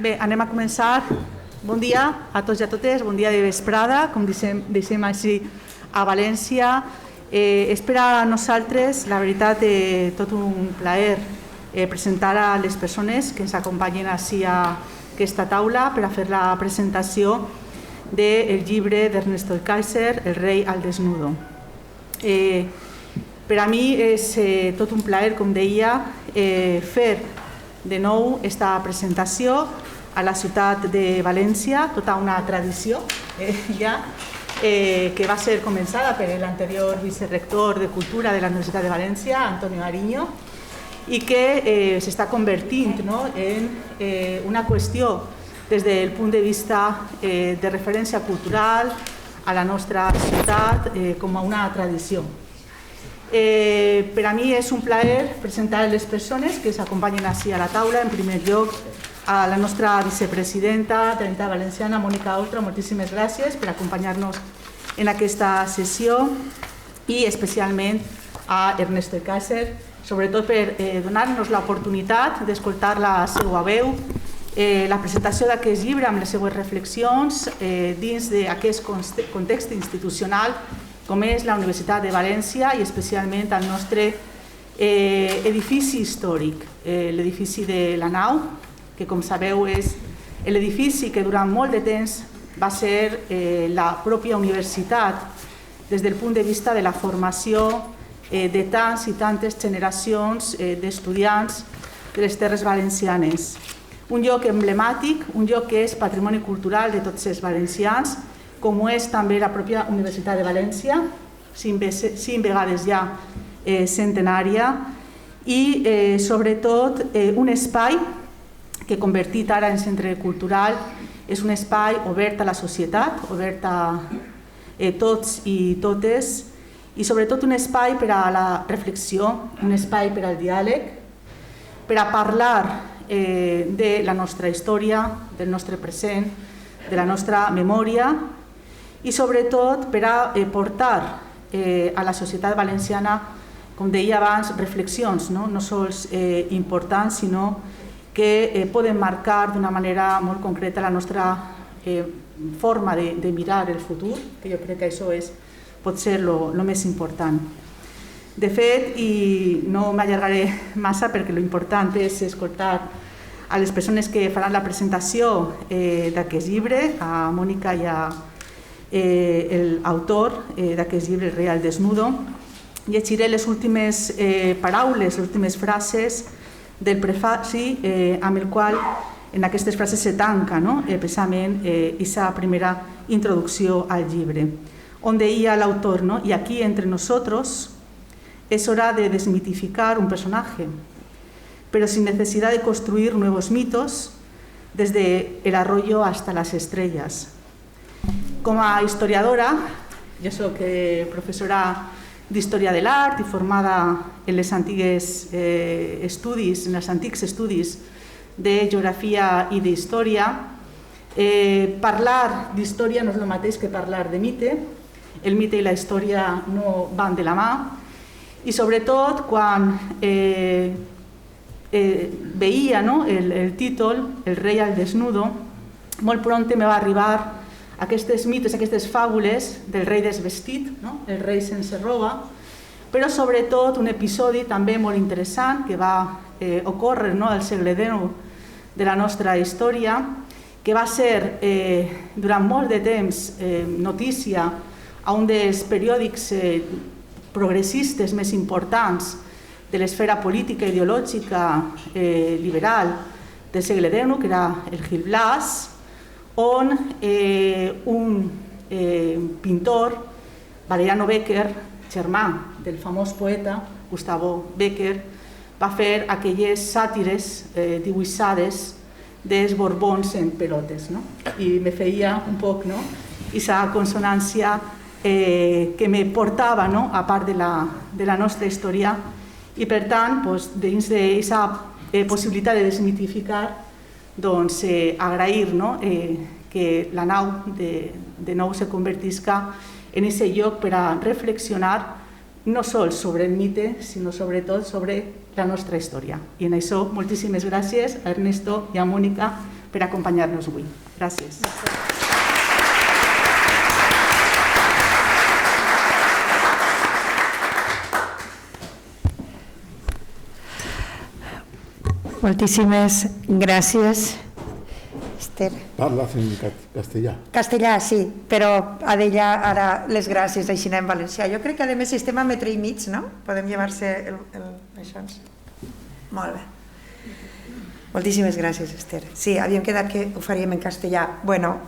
Bé, anem a començar. Bon dia a tots i a totes, bon dia de vesprada, com deixem així a València. És per a nosaltres, la veritat, tot un plaer presentar a les persones que ens acompanyen així a aquesta taula per a fer la presentació del llibre d'Ernesto Kaiser, El rei al desnudo. Per a mi és tot un plaer, com deia, fer de nou aquesta presentació a la ciutat de València, tota una tradició ja, que va ser començada per l'anterior vicerector de Cultura de la Universitat de València, Antonio Ariño, i que s'està convertint en una qüestió des del punt de vista de referència cultural a la nostra ciutat com a una tradició. Per a mi és un plaer presentar les persones que s'acompanyen així a la taula. En primer lloc, a la nostra vicepresidenta de la Generalitat Valenciana, Mónica Oltra, moltíssimes gràcies per acompanyar-nos en aquesta sessió, i especialment a Ernesto Kaiser, sobretot per donar-nos l'oportunitat d'escoltar la seva veu, la presentació d'aquest llibre amb les seues reflexions dins d'aquest context institucional com és la Universitat de València i especialment el nostre edifici històric, l'edifici de la Nau, que com sabeu és l'edifici que durant molt de temps va ser la pròpia universitat des del punt de vista de la formació de tants i tantes generacions d'estudiants de les Terres Valencianes. Un lloc emblemàtic, un lloc que és patrimoni cultural de tots els valencians, com és també la pròpia Universitat de València, 5 vegades ja centenària, i sobretot un espai que convertit ara en centre cultural és un espai obert a la societat, obert a tots i totes, i sobretot un espai per a la reflexió, un espai per al diàleg, per a parlar de la nostra història, del nostre present, de la nostra memòria, i sobretot per a portar a la societat valenciana, com deia abans, reflexions no sols importants, sinó que poden marcar d'una manera molt concreta la nostra forma de mirar el futur, que jo crec que això pot ser el més important. De fet, i no m'allargaré massa perquè l'important és escoltar a les persones que faran la presentació d'aquest llibre, a Mònica i a l'autor d'aquest llibre, El rei al desnudo. Llegiré les últimes paraules, les últimes frases del prefaci amb el qual en aquestes frases se tanca precisament aquesta primera introducció al llibre, on deia l'autor, y aquí entre nosotros es hora de desmitificar un personaje, pero sin necesidad de construir nuevos mitos desde el arroyo hasta las estrellas. Com a historiadora, jo soc professora d'Història de l'Art i formada en els antics estudis de Geografia i d'Història. Parlar d'història no és el mateix que parlar de mite. El mite i la història no van de la mà. I sobretot quan veia el títol, El rei al desnudo, molt pront me va arribar aquests mites, aquestes fàbules del rei desvestit, el rei sense roba, però sobretot un episodi també molt interessant que va ocórrer al segle XIX de la nostra història, que va ser durant molt de temps notícia a un dels periòdics progressistes més importants de l'esfera política i ideològica liberal del segle XIX, que era el Gil Blas, on un pintor, Valeriano Becker, germà del famós poeta Gustavo Becker, va fer aquelles sàtires dibuixades dels borbons en pelotes. I me feia un poc aquesta consonància que me portava a part de la nostra història, i per tant, dins d'aquesta possibilitat de desmitificar, agrair que la Nau de nou se convertisca en aquest lloc per a reflexionar no sols sobre el mite, sinó sobretot sobre la nostra història. I en això moltíssimes gràcies a Ernesto i a Mònica per per acompanyar-nos avui. Gràcies. Moltíssimes gràcies, Esther. Parles en castellà. Castellà, sí, però a d'ella ara les gràcies així en valencià. Jo crec que a més estem a metre i mig, no? Podem llevar-se això. Molt bé. Moltíssimes gràcies, Esther. Sí, havíem quedat que ho faríem en castellà. Bueno,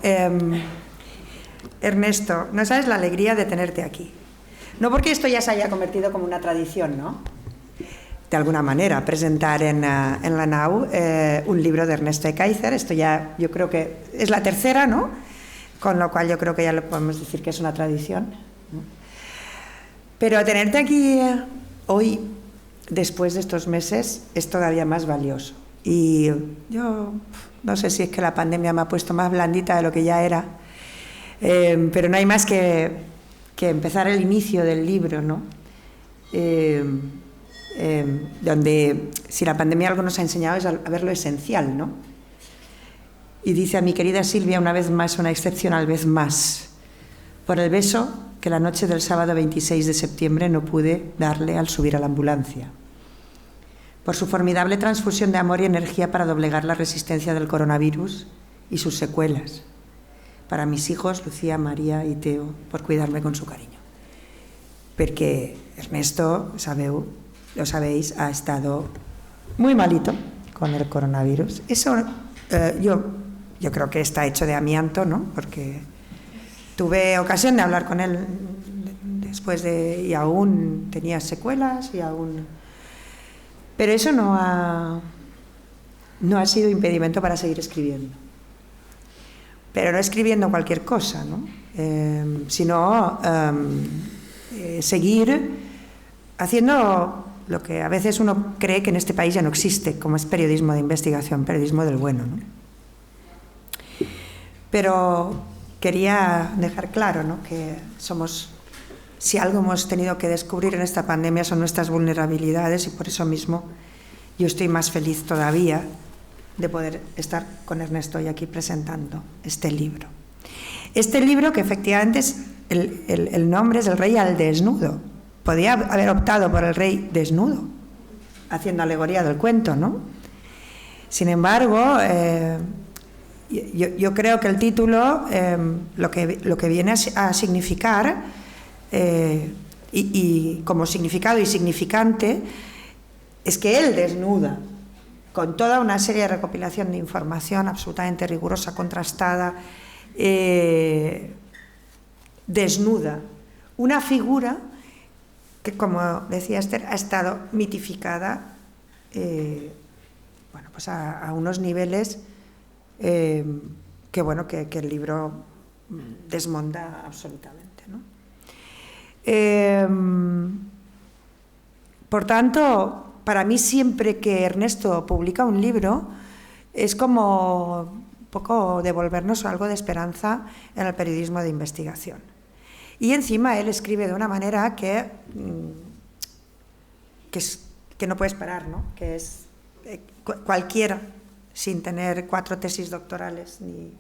Ernesto, no sabes la alegría de tenerte aquí. No porque esto ya se haya convertido como una tradición, ¿no? De alguna manera, presentar en la nau un libro de Ernesto Ekaizer. Esto ya yo creo que es la tercera, ¿no? Con lo cual yo creo que ya lo podemos decir que es una tradición, ¿no? Pero tenerte aquí hoy, después de estos meses, es todavía más valioso. Y yo no sé si es que la pandemia me ha puesto más blandita de lo que ya era, pero no hay más que empezar el inicio del libro, ¿no? Donde si la pandemia algo nos ha enseñado es a ver lo esencial, ¿no? Y dice a mi querida Silvia una vez más, una excepcional vez más, por el beso que la noche del sábado 26 de septiembre no pude darle al subir a la ambulancia, por su formidable transfusión de amor y energía para doblegar la resistencia del coronavirus y sus secuelas, para mis hijos Lucía, María y Teo, por cuidarme con su cariño, porque Ernesto, lo sabéis, ha estado muy malito con el coronavirus. Eso yo creo que está hecho de amianto, ¿no? Porque tuve ocasión de hablar con él después y aún tenía secuelas pero eso no ha sido impedimento para seguir escribiendo. Pero no escribiendo cualquier cosa, ¿no? Sino seguir haciendo lo que a veces uno cree que en este país ya no existe, como es periodismo de investigación, periodismo del bueno, ¿no? Pero quería dejar claro, ¿no?, que si algo hemos tenido que descubrir en esta pandemia son nuestras vulnerabilidades, y por eso mismo yo estoy más feliz todavía de poder estar con Ernesto hoy aquí presentando este libro. Este libro, que efectivamente el nombre es El Rey al Desnudo. Podía haber optado por El Rey Desnudo, haciendo alegoría del cuento, ¿no? Sin embargo, yo creo que el título lo que viene a significar, y como significado y significante, es que él desnuda, con toda una serie de recopilación de información absolutamente rigurosa, contrastada, desnuda una figura que, como decía Esther, ha estado mitificada pues a unos niveles que el libro desmonta absolutamente, ¿no? Por tanto, para mí siempre que Ernesto publica un libro es como un poco devolvernos algo de esperanza en el periodismo de investigación. Y encima él escribe de una manera que no puedes parar, ¿no? Que es cualquiera, sin tener 4 tesis doctorales, ni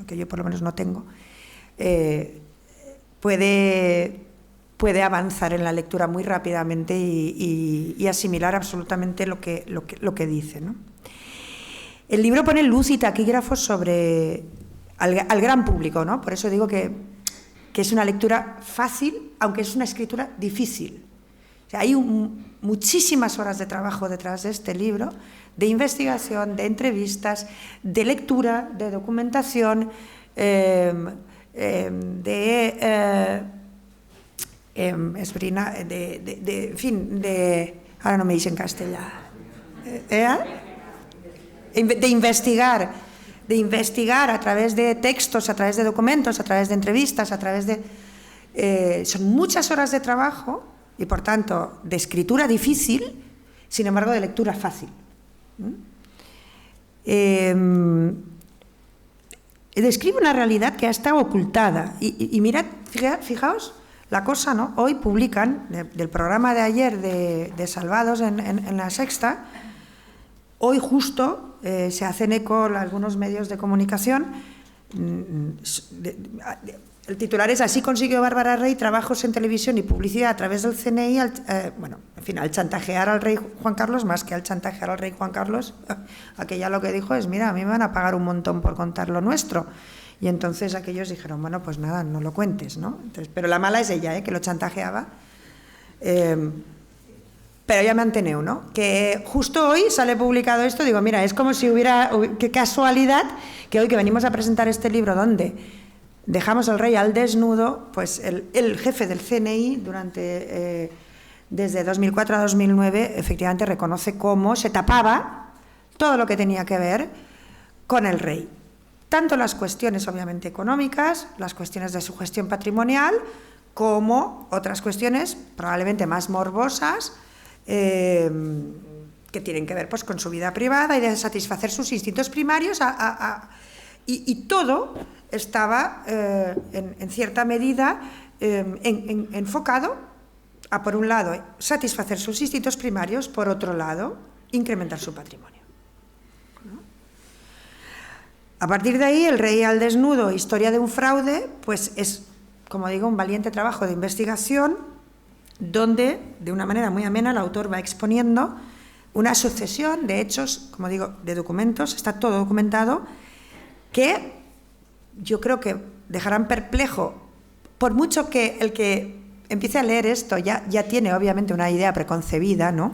que yo por lo menos no tengo, puede avanzar en la lectura muy rápidamente y asimilar absolutamente lo que dice, ¿no? El libro pone luz y taquígrafos sobre al gran público, ¿no? Por eso digo que es una lectura fácil, aunque es una escritura difícil. O sea, hay muchísimas horas de trabajo detrás de este libro, de investigación, de entrevistas, de lectura, de documentación, ahora no me dice en castellano, de investigar a través de textos, a través de documentos, a través de entrevistas, a través de... son muchas horas de trabajo y, por tanto, de escritura difícil, sin embargo, de lectura fácil. Describe una realidad que ha estado ocultada. Y mirad, fijaos la cosa, ¿no? Hoy publican, del programa de ayer de Salvados en La Sexta, hoy justo se hacen eco algunos medios de comunicación. El titular es: así consiguió Bárbara Rey trabajos en televisión y publicidad a través del CNI, al chantajear al rey Juan Carlos, más que al chantajear al rey Juan Carlos, aquella lo que dijo es: mira, a mí me van a pagar un montón por contar lo nuestro. Y entonces aquellos dijeron: bueno, pues nada, no lo cuentes, ¿no? Entonces, pero la mala es ella, que lo chantajeaba. Pero ya me anteneu, ¿no? Que justo hoy sale publicado esto, digo, mira, es como si hubiera, qué casualidad que hoy que venimos a presentar este libro donde dejamos al rey al desnudo, pues el jefe del CNI desde 2004 a 2009 efectivamente reconoce cómo se tapaba todo lo que tenía que ver con el rey. Tanto las cuestiones obviamente económicas, las cuestiones de su gestión patrimonial, como otras cuestiones probablemente más morbosas, que tienen que ver pues con su vida privada y de satisfacer sus instintos primarios, y todo estaba en cierta medida enfocado a, por un lado, satisfacer sus instintos primarios, por otro lado, incrementar su patrimonio. A partir de ahí, El rey al desnudo, historia de un fraude, pues es, como digo, un valiente trabajo de investigación donde, de una manera muy amena, el autor va exponiendo una sucesión de hechos, como digo, de documentos, está todo documentado, que yo creo que dejarán perplejo, por mucho que el que empiece a leer esto ya tiene obviamente una idea preconcebida, ¿no?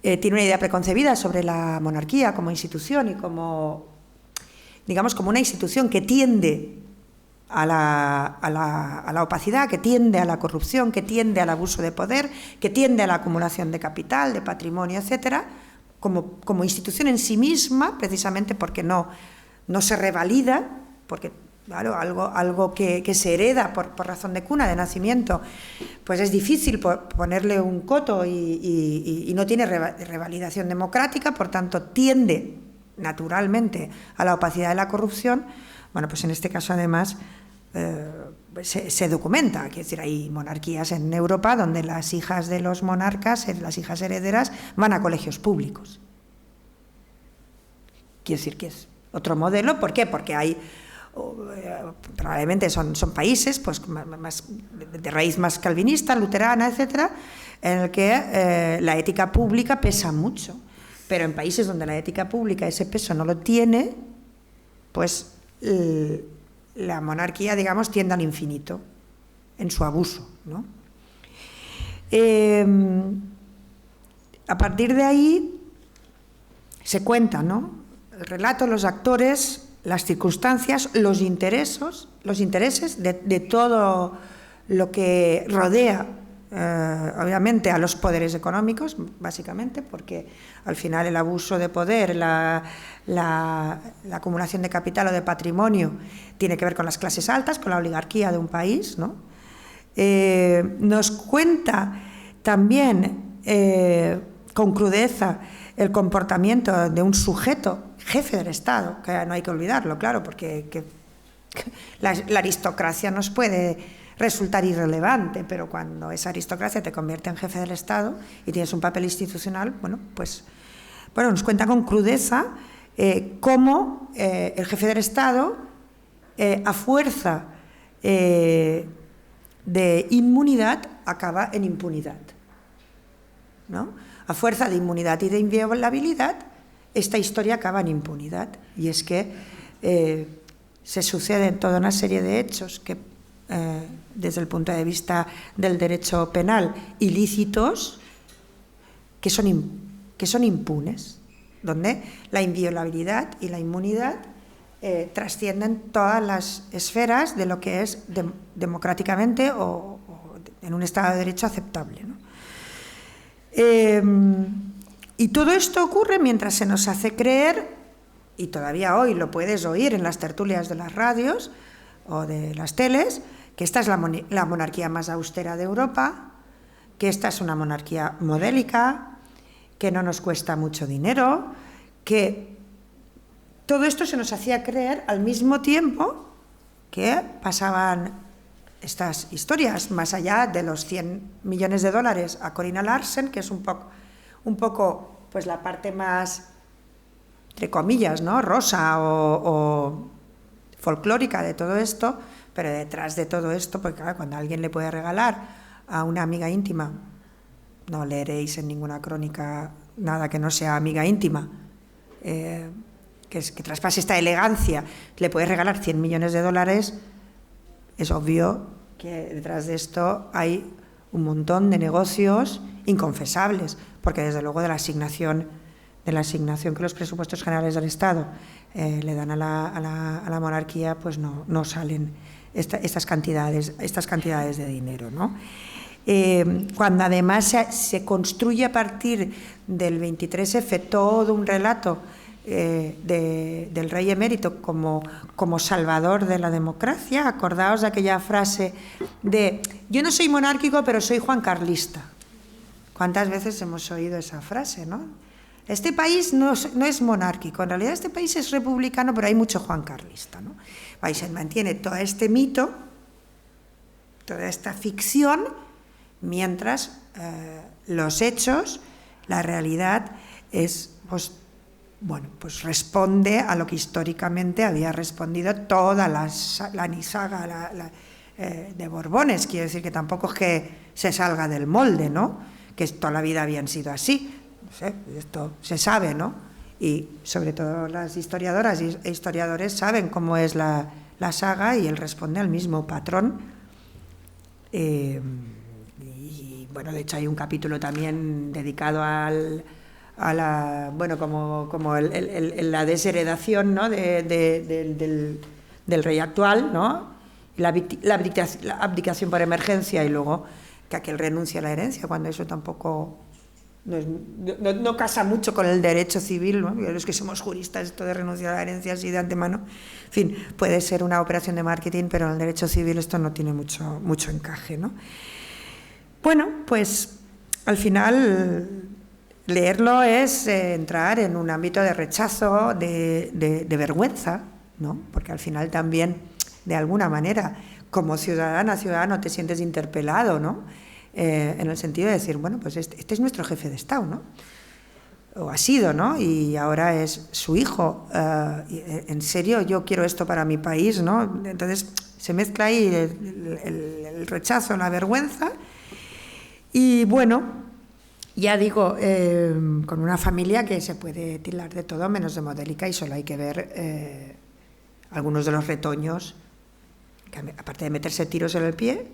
Tiene una idea preconcebida sobre la monarquía como institución y como, digamos, como una institución que tiende a la opacidad, que tiende a la corrupción, que tiende al abuso de poder, que tiende a la acumulación de capital, de patrimonio, etcétera, como institución en sí misma, precisamente porque no se revalida, porque claro, algo que se hereda por razón de cuna, de nacimiento, pues es difícil ponerle un coto y no tiene revalidación democrática, por tanto tiende naturalmente a la opacidad de la corrupción. Bueno, pues en este caso además se documenta, quiero decir, hay monarquías en Europa donde las hijas de los monarcas, las hijas herederas, van a colegios públicos. Quiero decir que es otro modelo. ¿Por qué? Porque hay probablemente son países pues más de raíz más calvinista, luterana, etcétera, en el que la ética pública pesa mucho, pero en países donde la ética pública ese peso no lo tiene, pues la monarquía, digamos, tiende al infinito en su abuso, ¿no? A partir de ahí se cuenta, ¿no?, el relato, los actores, las circunstancias, los intereses de todo lo que rodea, obviamente, a los poderes económicos, básicamente, porque al final el abuso de poder, la acumulación de capital o de patrimonio tiene que ver con las clases altas, con la oligarquía de un país, ¿no? Nos cuenta también con crudeza el comportamiento de un sujeto jefe del Estado, que no hay que olvidarlo, claro, porque la aristocracia nos puede resultar irrelevante, pero cuando esa aristocracia te convierte en jefe del Estado y tienes un papel institucional, pues nos cuenta con crudeza cómo el jefe del Estado, a fuerza de inmunidad, acaba en impunidad, ¿no? A fuerza de inmunidad y de inviolabilidad, esta historia acaba en impunidad. Y es que se suceden toda una serie de hechos que, desde el punto de vista del derecho penal, ilícitos, que son impunes, donde la inviolabilidad y la inmunidad trascienden todas las esferas de lo que es democráticamente o en un Estado de Derecho aceptable, ¿no? Y todo esto ocurre mientras se nos hace creer, y todavía hoy lo puedes oír en las tertulias de las radios o de las teles, que esta es la monarquía más austera de Europa, que esta es una monarquía modélica, que no nos cuesta mucho dinero, que todo esto se nos hacía creer al mismo tiempo que pasaban estas historias, más allá de los $100 millones a Corina Larsen, que es un poco pues la parte más, entre comillas, ¿no?, rosa o folclórica de todo esto, pero detrás de todo esto, porque claro, cuando alguien le puede regalar a una amiga íntima, no leeréis en ninguna crónica nada que no sea amiga íntima, que traspase esta elegancia, le puedes regalar 100 millones de dólares, es obvio que detrás de esto hay un montón de negocios inconfesables, porque desde luego de la asignación que los presupuestos generales del Estado le dan a la monarquía, pues no salen estas cantidades de dinero, ¿no? Cuando además se construye a partir del 23F todo un relato del rey emérito como salvador de la democracia. Acordaos de aquella frase de yo no soy monárquico pero soy juancarlista. ¿Cuántas veces hemos oído esa frase, no? Este país no es monárquico, en realidad este país es republicano, pero hay mucho juancarlista, ¿no? Ahí se mantiene todo este mito, toda esta ficción, mientras los hechos, la realidad es, pues responde a lo que históricamente había respondido toda la nisaga de Borbones. Quiero decir que tampoco es que se salga del molde, ¿no?, que toda la vida habían sido así. No sé, esto se sabe, ¿no? Y sobre todo las historiadoras e historiadores saben cómo es la saga y él responde al mismo patrón. Y bueno, de hecho hay un capítulo también dedicado a la, bueno, como la desheredación, ¿no?, del rey actual, ¿no?, la abdicación por emergencia y luego que aquel renuncia a la herencia, cuando eso tampoco no casa mucho con el derecho civil, ¿no? Los que somos juristas, esto de renunciar a la herencia así de antemano, en fin, puede ser una operación de marketing, pero en el derecho civil esto no tiene mucho encaje, ¿no? Bueno, pues al final leerlo es entrar en un ámbito de rechazo, de vergüenza, ¿no? Porque al final también, de alguna manera, como ciudadano te sientes interpelado, ¿no? En el sentido de decir, bueno, pues este es nuestro jefe de Estado, ¿no? O ha sido, ¿no? Y ahora es su hijo. ¿En serio yo quiero esto para mi país, ¿no? Entonces se mezcla ahí el rechazo, la vergüenza. Y bueno, ya digo, con una familia que se puede tildar de todo menos de modélica, y solo hay que ver algunos de los retoños, que aparte de meterse tiros en el pie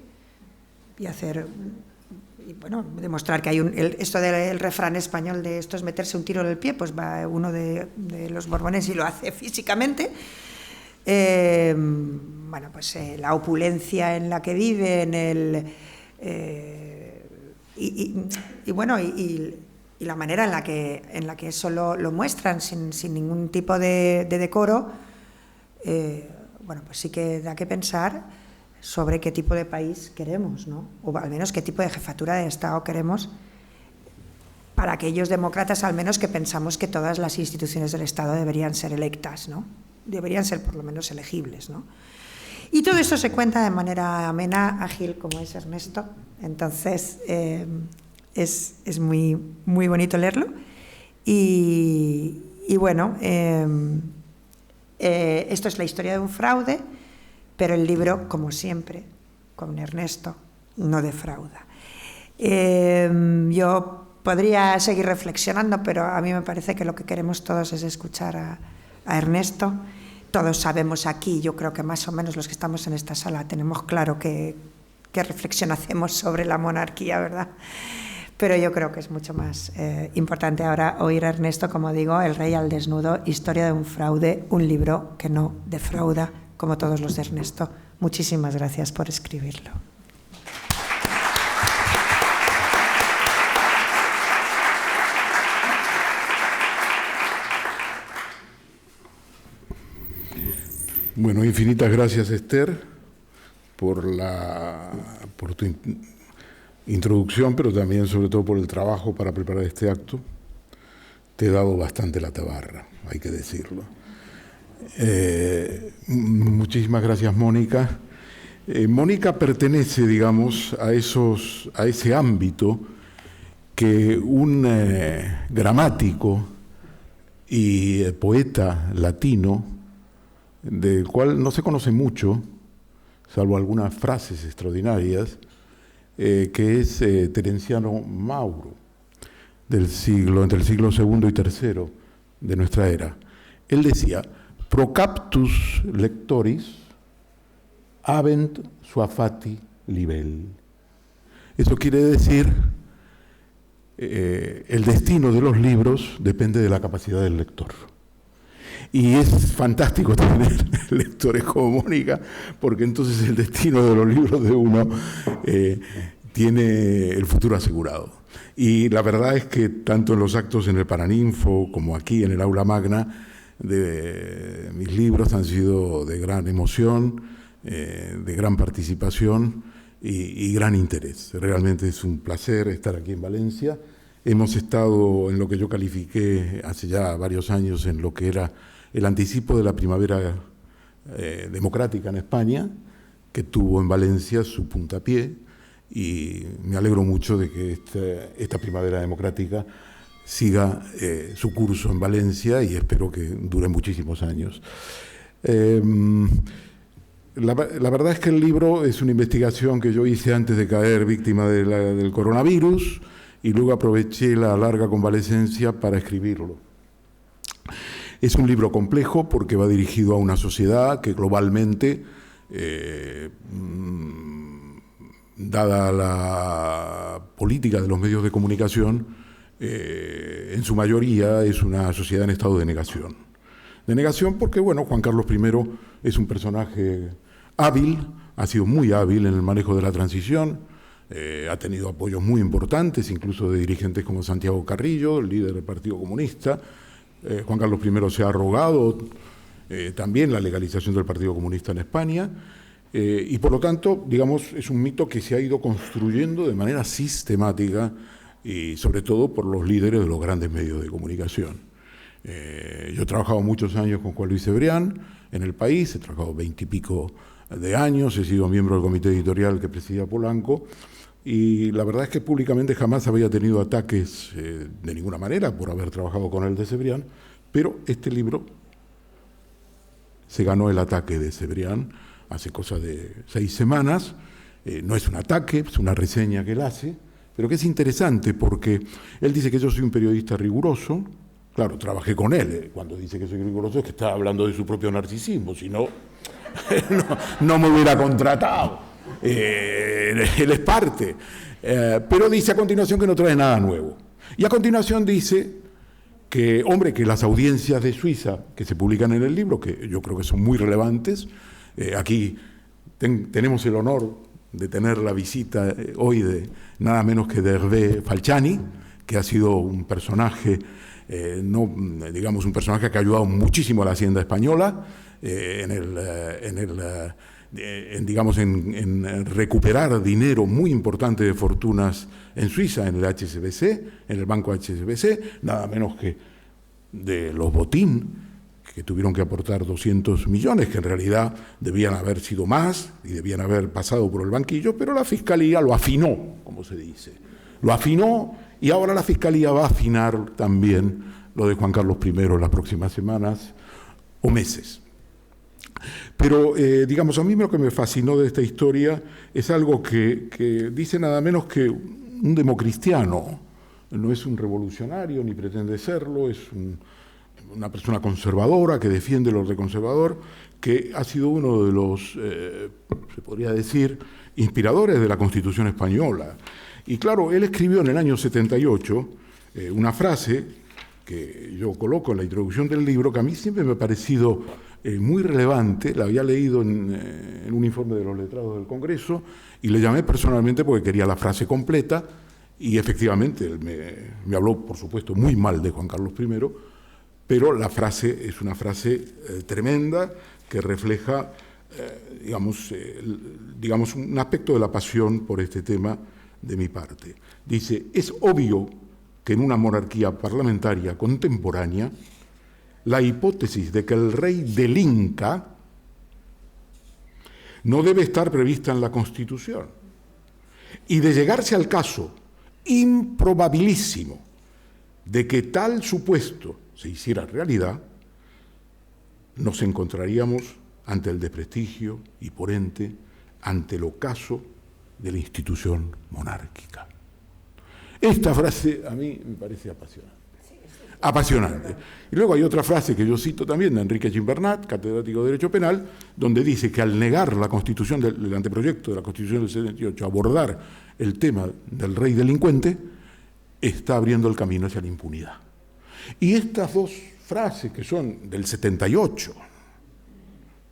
y hacer, y bueno, demostrar que hay esto del refrán español de esto es meterse un tiro en el pie, pues va uno de los Borbones y lo hace físicamente. Bueno, pues la opulencia en la que viven, y bueno, y la manera en la que eso lo muestran sin ningún tipo de decoro, bueno, pues sí que da que pensar sobre qué tipo de país queremos, ¿no? O al menos qué tipo de jefatura de Estado queremos para aquellos demócratas, al menos, que pensamos que todas las instituciones del Estado deberían ser electas, ¿no? Deberían ser por lo menos elegibles, ¿no? Y todo esto se cuenta de manera amena, ágil, como es Ernesto. Entonces, es muy, muy bonito leerlo. Y bueno, esto es la historia de un fraude, pero el libro, como siempre, con Ernesto, no defrauda. Yo podría seguir reflexionando, pero a mí me parece que lo que queremos todos es escuchar a Ernesto. Todos sabemos aquí, yo creo que más o menos los que estamos en esta sala tenemos claro qué reflexión hacemos sobre la monarquía, ¿verdad? Pero yo creo que es mucho más importante ahora oír a Ernesto, como digo, El rey al desnudo, historia de un fraude, un libro que no defrauda, como todos los de Ernesto. Muchísimas gracias por escribirlo. Bueno, infinitas gracias, Esther, por tu introducción, pero también, sobre todo, por el trabajo para preparar este acto. Te he dado bastante la tabarra, hay que decirlo. Muchísimas gracias, Mónica. Mónica pertenece, digamos, a ese ámbito que un gramático y poeta latino, del cual no se conoce mucho, salvo algunas frases extraordinarias, que es Terenciano Mauro, entre el siglo II y III de nuestra era. Él decía: pro captus lectoris habent suafati libel. Eso quiere decir, el destino de los libros depende de la capacidad del lector. Y es fantástico tener lectores como Mónica, porque entonces el destino de los libros de uno tiene el futuro asegurado. Y la verdad es que tanto en los actos en el Paraninfo como aquí en el Aula Magna, de mis libros han sido de gran emoción, de gran participación y gran interés. Realmente es un placer estar aquí en Valencia. Hemos estado en lo que yo califiqué hace ya varios años en lo que era el anticipo de la primavera democrática en España, que tuvo en Valencia su puntapié, y me alegro mucho de que esta primavera democrática siga su curso en Valencia y espero que dure muchísimos años. La verdad es que el libro es una investigación que yo hice antes de caer víctima del coronavirus y luego aproveché la larga convalecencia para escribirlo. Es un libro complejo porque va dirigido a una sociedad que globalmente, dada la política de los medios de comunicación, en su mayoría es una sociedad en estado de negación. De negación porque, bueno, Juan Carlos I es un personaje hábil, ha sido muy hábil en el manejo de la transición, ha tenido apoyos muy importantes, incluso de dirigentes como Santiago Carrillo, el líder del Partido Comunista. Juan Carlos I se ha arrogado también la legalización del Partido Comunista en España, y por lo tanto, digamos, es un mito que se ha ido construyendo de manera sistemática y sobre todo por los líderes de los grandes medios de comunicación. Yo he trabajado muchos años con Juan Luis Cebrián en El País, he trabajado 20 y pico de años, he sido miembro del comité editorial que presidía Polanco, y la verdad es que públicamente jamás había tenido ataques de ninguna manera por haber trabajado con él de Cebrián, pero este libro se ganó el ataque de Cebrián hace cosa de 6 semanas. No es un ataque, es una reseña que él hace, pero que es interesante porque él dice que yo soy un periodista riguroso. Claro, trabajé con él. Cuando dice que soy riguroso es que está hablando de su propio narcisismo, si no, no me hubiera contratado. Él es parte. Pero dice a continuación que no trae nada nuevo. Y a continuación dice que, hombre, que las audiencias de Suiza que se publican en el libro, que yo creo que son muy relevantes, aquí tenemos el honor de tener la visita hoy de nada menos que de Hervé Falciani, que ha sido un personaje, digamos un personaje que ha ayudado muchísimo a la hacienda española en recuperar dinero muy importante de fortunas en Suiza, en el HSBC, en el banco HSBC, nada menos que de los Botín, que tuvieron que aportar 200 millones, que en realidad debían haber sido más y debían haber pasado por el banquillo, pero la Fiscalía lo afinó, como se dice. Lo afinó y ahora la Fiscalía va a afinar también lo de Juan Carlos I en las próximas semanas o meses. Pero, digamos, a mí lo que me fascinó de esta historia es algo que dice nada menos que un democristiano. No es un revolucionario ni pretende serlo, es una persona conservadora que defiende el orden conservador, que ha sido uno de los, se podría decir, inspiradores de la Constitución española. Y claro, él escribió en el año 78 una frase que yo coloco en la introducción del libro, que a mí siempre me ha parecido muy relevante. La había leído en un informe de los letrados del Congreso y le llamé personalmente porque quería la frase completa, y efectivamente él me habló, por supuesto, muy mal de Juan Carlos I, pero la frase es una frase tremenda que refleja, digamos, un aspecto de la pasión por este tema de mi parte. Dice: es obvio que en una monarquía parlamentaria contemporánea la hipótesis de que el rey delinca no debe estar prevista en la Constitución, y de llegarse al caso improbabilísimo de que tal supuesto se hiciera realidad, nos encontraríamos ante el desprestigio y, por ende, ante el ocaso de la institución monárquica. Esta frase a mí me parece apasionante. Apasionante. Y luego hay otra frase que yo cito también de Enrique Gimbernat, catedrático de Derecho Penal, donde dice que al negar la Constitución el anteproyecto de la Constitución del 78, abordar el tema del rey delincuente, está abriendo el camino hacia la impunidad. Y estas dos frases, que son del 78,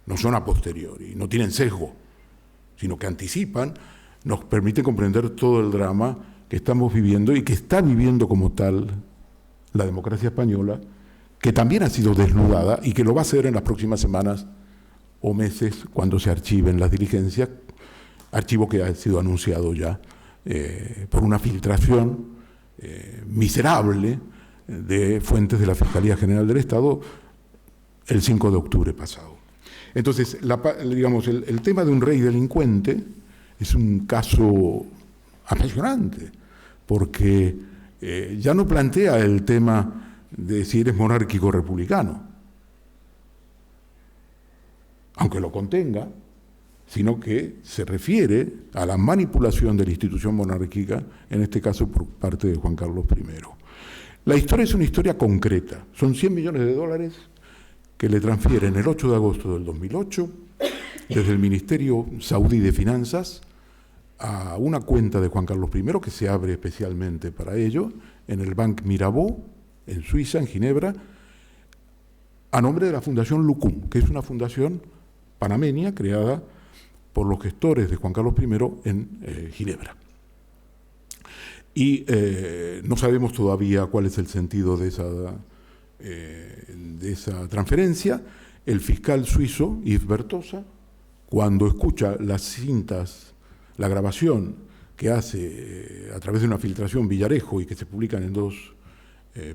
no son a posteriori, no tienen sesgo, sino que anticipan, nos permiten comprender todo el drama que estamos viviendo y que está viviendo como tal la democracia española, que también ha sido desnudada y que lo va a hacer en las próximas semanas o meses cuando se archiven las diligencias, archivo que ha sido anunciado ya por una filtración miserable de fuentes de la Fiscalía General del Estado el 5 de octubre pasado. Entonces, digamos, el tema de un rey delincuente es un caso apasionante, porque ya no plantea el tema de si eres monárquico o republicano, aunque lo contenga, sino que se refiere a la manipulación de la institución monárquica, en este caso por parte de Juan Carlos I. La historia es una historia concreta, son 100 millones de dólares que le transfieren el 8 de agosto del 2008 desde el Ministerio Saudí de Finanzas a una cuenta de Juan Carlos I que se abre especialmente para ello en el Bank Mirabeau, en Suiza, en Ginebra, a nombre de la Fundación Lucum, que es una fundación panameña creada por los gestores de Juan Carlos I en Ginebra. Y no sabemos todavía cuál es el sentido de esa transferencia. El fiscal suizo, Yves Bertosa, cuando escucha las cintas, la grabación que hace a través de una filtración Villarejo y que se publican en dos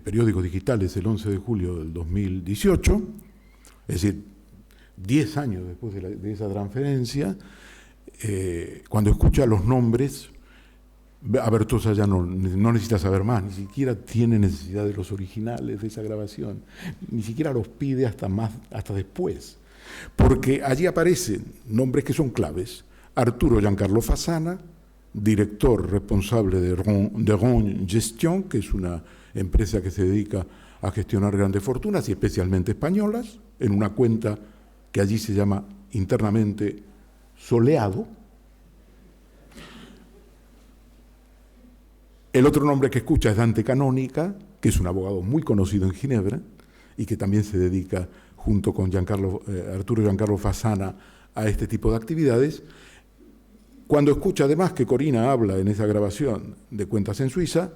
periódicos digitales el 11 de julio del 2018, es decir, 10 años después de esa transferencia, cuando escucha los nombres, a Bertosa ya no necesita saber más, ni siquiera tiene necesidad de los originales de esa grabación, ni siquiera los pide hasta después, porque allí aparecen nombres que son claves: Arturo Giancarlo Fasana, director responsable de Rhône Gestion, que es una empresa que se dedica a gestionar grandes fortunas y especialmente españolas, en una cuenta que allí se llama internamente Soleado. El otro nombre que escucha es Dante Canónica, que es un abogado muy conocido en Ginebra y que también se dedica, junto con Arturo Giancarlo Fasana, a este tipo de actividades. Cuando escucha además que Corina habla en esa grabación de cuentas en Suiza,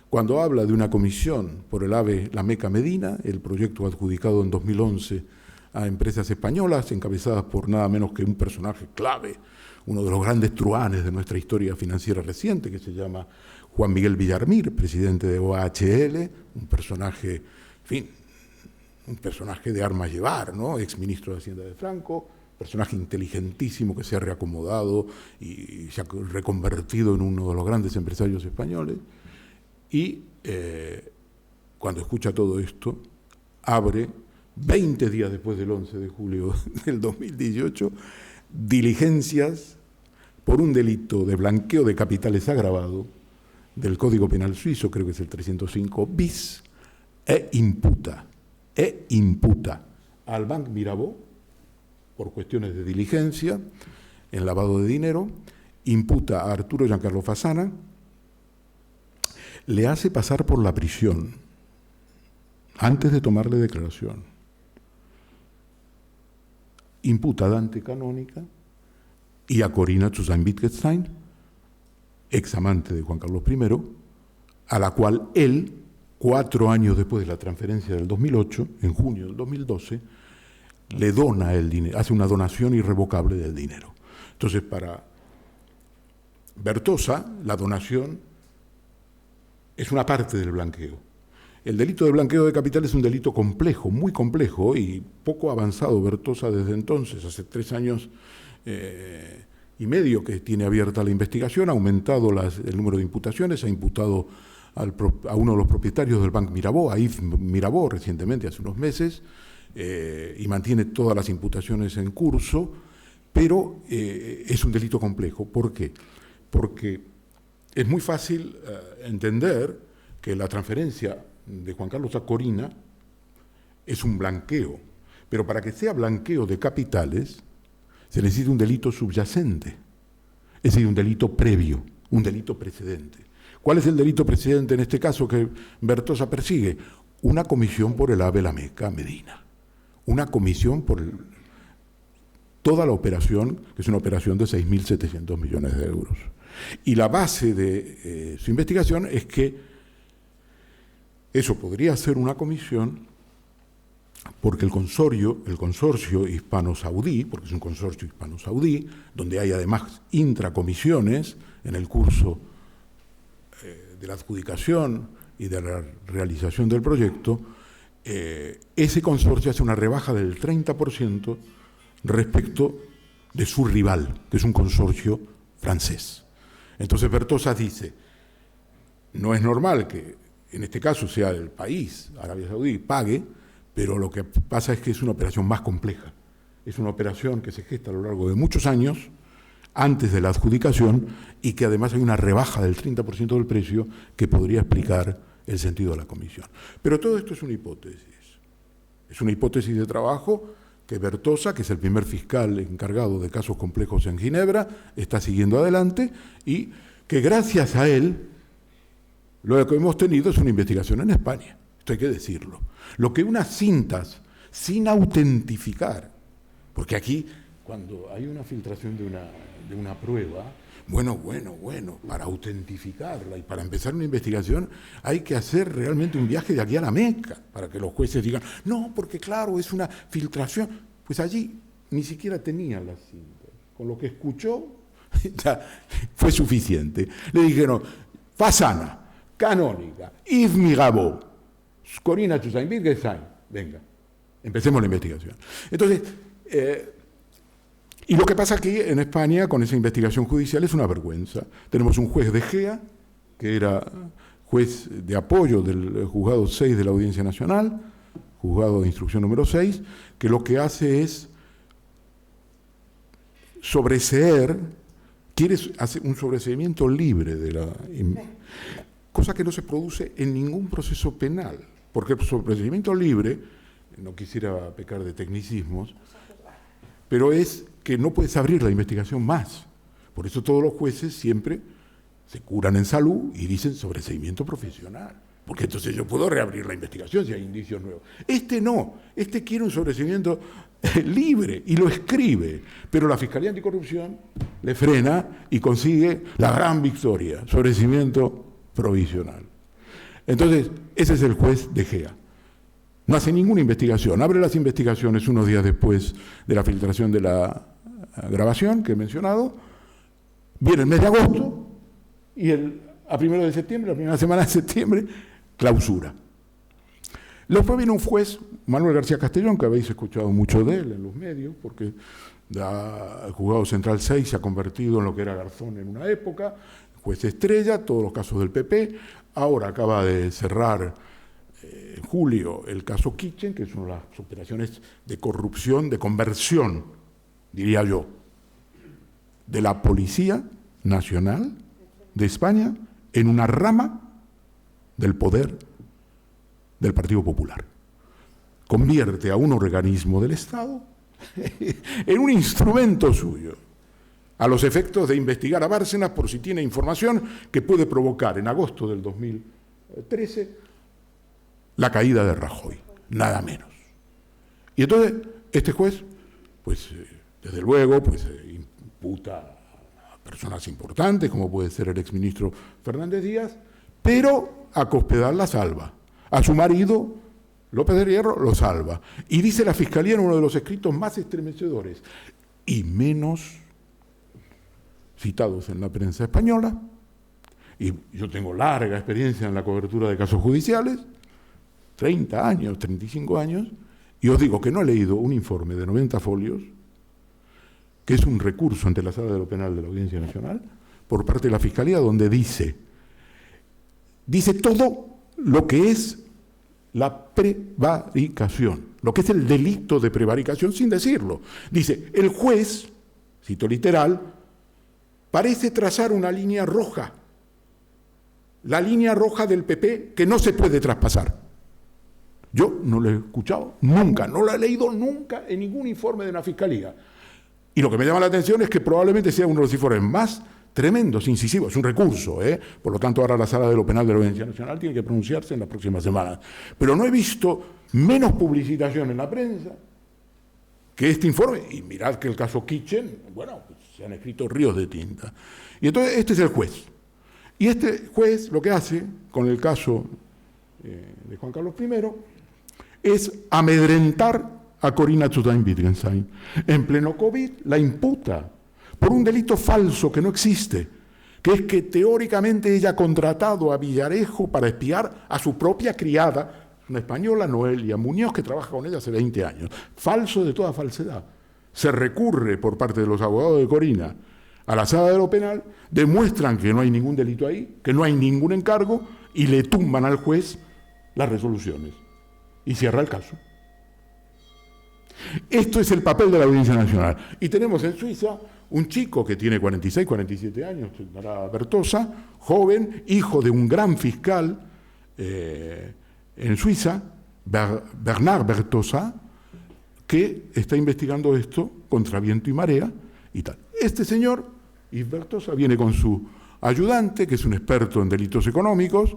cuando habla de una comisión por el AVE La Meca Medina, el proyecto adjudicado en 2011 a empresas españolas, encabezadas por nada menos que un personaje clave, uno de los grandes truanes de nuestra historia financiera reciente, que se llama Juan Miguel Villarmir, presidente de OHL, un personaje, en fin, un personaje de armas llevar, ¿no? Exministro de Hacienda de Franco, personaje inteligentísimo que se ha reacomodado y se ha reconvertido en uno de los grandes empresarios españoles. Y cuando escucha todo esto, abre, 20 días después del 11 de julio del 2018, diligencias por un delito de blanqueo de capitales agravado del Código Penal suizo, creo que es el 305 bis, e imputa al Bank Mirabeau, por cuestiones de diligencia, en lavado de dinero, imputa a Arturo Giancarlo Fasana, le hace pasar por la prisión antes de tomarle declaración, imputa a Dante Canónica y a Corina Tschüssein-Wittgenstein, examante de Juan Carlos I, a la cual él, 4 años después de la transferencia del 2008, en junio del 2012, le dona el dinero, hace una donación irrevocable del dinero. Entonces, para Bertosa, la donación es una parte del blanqueo. El delito de blanqueo de capital es un delito complejo, muy complejo, y poco avanzado Bertosa desde entonces, hace 3 años y medio que tiene abierta la investigación, ha aumentado el número de imputaciones, ha imputado a uno de los propietarios del Banco Mirabeau, a Yves Mirabeau, recientemente, hace unos meses, y mantiene todas las imputaciones en curso, pero es un delito complejo. ¿Por qué? Porque es muy fácil entender que la transferencia de Juan Carlos a Corina es un blanqueo, pero para que sea blanqueo de capitales se necesita un delito subyacente, es decir, un delito previo, un delito precedente. ¿Cuál es el delito precedente en este caso que Bertosa persigue? Una comisión por el AVE La Meca Medina, una comisión por toda la operación, que es una operación de 6.700 millones de euros. Y la base de su investigación es que eso podría ser una comisión porque el consorcio hispano-saudí, porque es un consorcio hispano-saudí, donde hay además intracomisiones en el curso de la adjudicación y de la realización del proyecto, ese consorcio hace una rebaja del 30% respecto de su rival, que es un consorcio francés. Entonces Bertosa dice, no es normal que en este caso sea el país, Arabia Saudí, pague, pero lo que pasa es que es una operación más compleja. Es una operación que se gesta a lo largo de muchos años, antes de la adjudicación, y que además hay una rebaja del 30% del precio que podría explicar el sentido de la comisión. Pero todo esto es una hipótesis. Es una hipótesis de trabajo que Bertosa, que es el primer fiscal encargado de casos complejos en Ginebra, está siguiendo adelante y que gracias a él lo que hemos tenido es una investigación en España. Esto hay que decirlo. Lo que unas cintas sin autentificar, porque aquí cuando hay una filtración de una prueba, bueno, para autentificarla y para empezar una investigación hay que hacer realmente un viaje de aquí a la Meca para que los jueces digan, no, porque claro, es una filtración. Pues allí ni siquiera tenía las cintas. Con lo que escuchó ya fue suficiente. Le dijeron, Fasana, Canónica, Yves Mirabeau, Corina Toussaint, Wittgenstein, venga, empecemos la investigación. Entonces, y lo que pasa aquí en España con esa investigación judicial es una vergüenza. Tenemos un juez de Gea, que era juez de apoyo del juzgado 6 de la Audiencia Nacional, juzgado de instrucción número 6, que lo que hace es sobreseer, quiere hacer un sobreseimiento libre de la... cosa que no se produce en ningún proceso penal, porque el sobreseimiento libre, no quisiera pecar de tecnicismos, pero es que no puedes abrir la investigación más. Por eso todos los jueces siempre se curan en salud y dicen sobreseimiento profesional, porque entonces yo puedo reabrir la investigación si hay indicios nuevos. Este no, este quiere un sobreseimiento libre y lo escribe, pero la Fiscalía Anticorrupción le frena y consigue la gran victoria, sobreseimiento provisional. Entonces, ese es el juez de Gea. No hace ninguna investigación, abre las investigaciones unos días después de la filtración de la grabación que he mencionado, viene el mes de agosto y a 1 de septiembre, la primera semana de septiembre, clausura. Después viene un juez, Manuel García Castellón, que habéis escuchado mucho de él en los medios, porque el juzgado central 6 se ha convertido en lo que era Garzón en una época, juez estrella, todos los casos del PP, ahora acaba de cerrar en julio el caso Kitchen, que son las operaciones de corrupción, de conversión, diría yo, de la Policía Nacional de España en una rama del poder del Partido Popular. Convierte a un organismo del Estado en un instrumento suyo, a los efectos de investigar a Bárcenas por si tiene información que puede provocar en agosto del 2013 la caída de Rajoy, nada menos. Y entonces este juez, pues desde luego, pues imputa a personas importantes, como puede ser el exministro Fernández Díaz, pero a Cospedal la salva. A su marido, López de Hierro, lo salva. Y dice la Fiscalía en uno de los escritos más estremecedores y menos citados en la prensa española, y yo tengo larga experiencia en la cobertura de casos judiciales, 30 años, 35 años, y os digo que no he leído un informe de 90 folios que es un recurso ante la Sala de lo Penal de la Audiencia Nacional, por parte de la Fiscalía, donde dice todo lo que es la prevaricación, lo que es el delito de prevaricación sin decirlo. Dice, el juez, cito literal, parece trazar una línea roja, la línea roja del PP que no se puede traspasar. Yo no lo he escuchado nunca, no lo he leído nunca en ningún informe de la Fiscalía. Y lo que me llama la atención es que probablemente sea uno de los informes más tremendos, incisivos, es un recurso, por lo tanto ahora la Sala de lo Penal de la Audiencia Nacional tiene que pronunciarse en las próximas semanas. Pero no he visto menos publicitación en la prensa que este informe, y mirad que el caso Kitchen, bueno, pues se han escrito ríos de tinta. Y entonces este es el juez. Y este juez lo que hace con el caso de Juan Carlos I es amedrentar a Corinna Tsutain-Wittgenstein. En pleno COVID la imputa por un delito falso que no existe, que es que teóricamente ella ha contratado a Villarejo para espiar a su propia criada, una española, Noelia Muñoz, que trabaja con ella hace 20 años. Falso de toda falsedad. Se recurre por parte de los abogados de Corinna a la Sala de lo Penal, demuestran que no hay ningún delito ahí, que no hay ningún encargo, y le tumban al juez las resoluciones. Y cierra el caso. Esto es el papel de la Audiencia Nacional. Y tenemos en Suiza un chico que tiene 46, 47 años, Bertosa, joven, hijo de un gran fiscal en Suiza, Bernard Bertosa, que está investigando esto contra viento y marea y tal. Este señor, Yves Bertosa, viene con su ayudante, que es un experto en delitos económicos,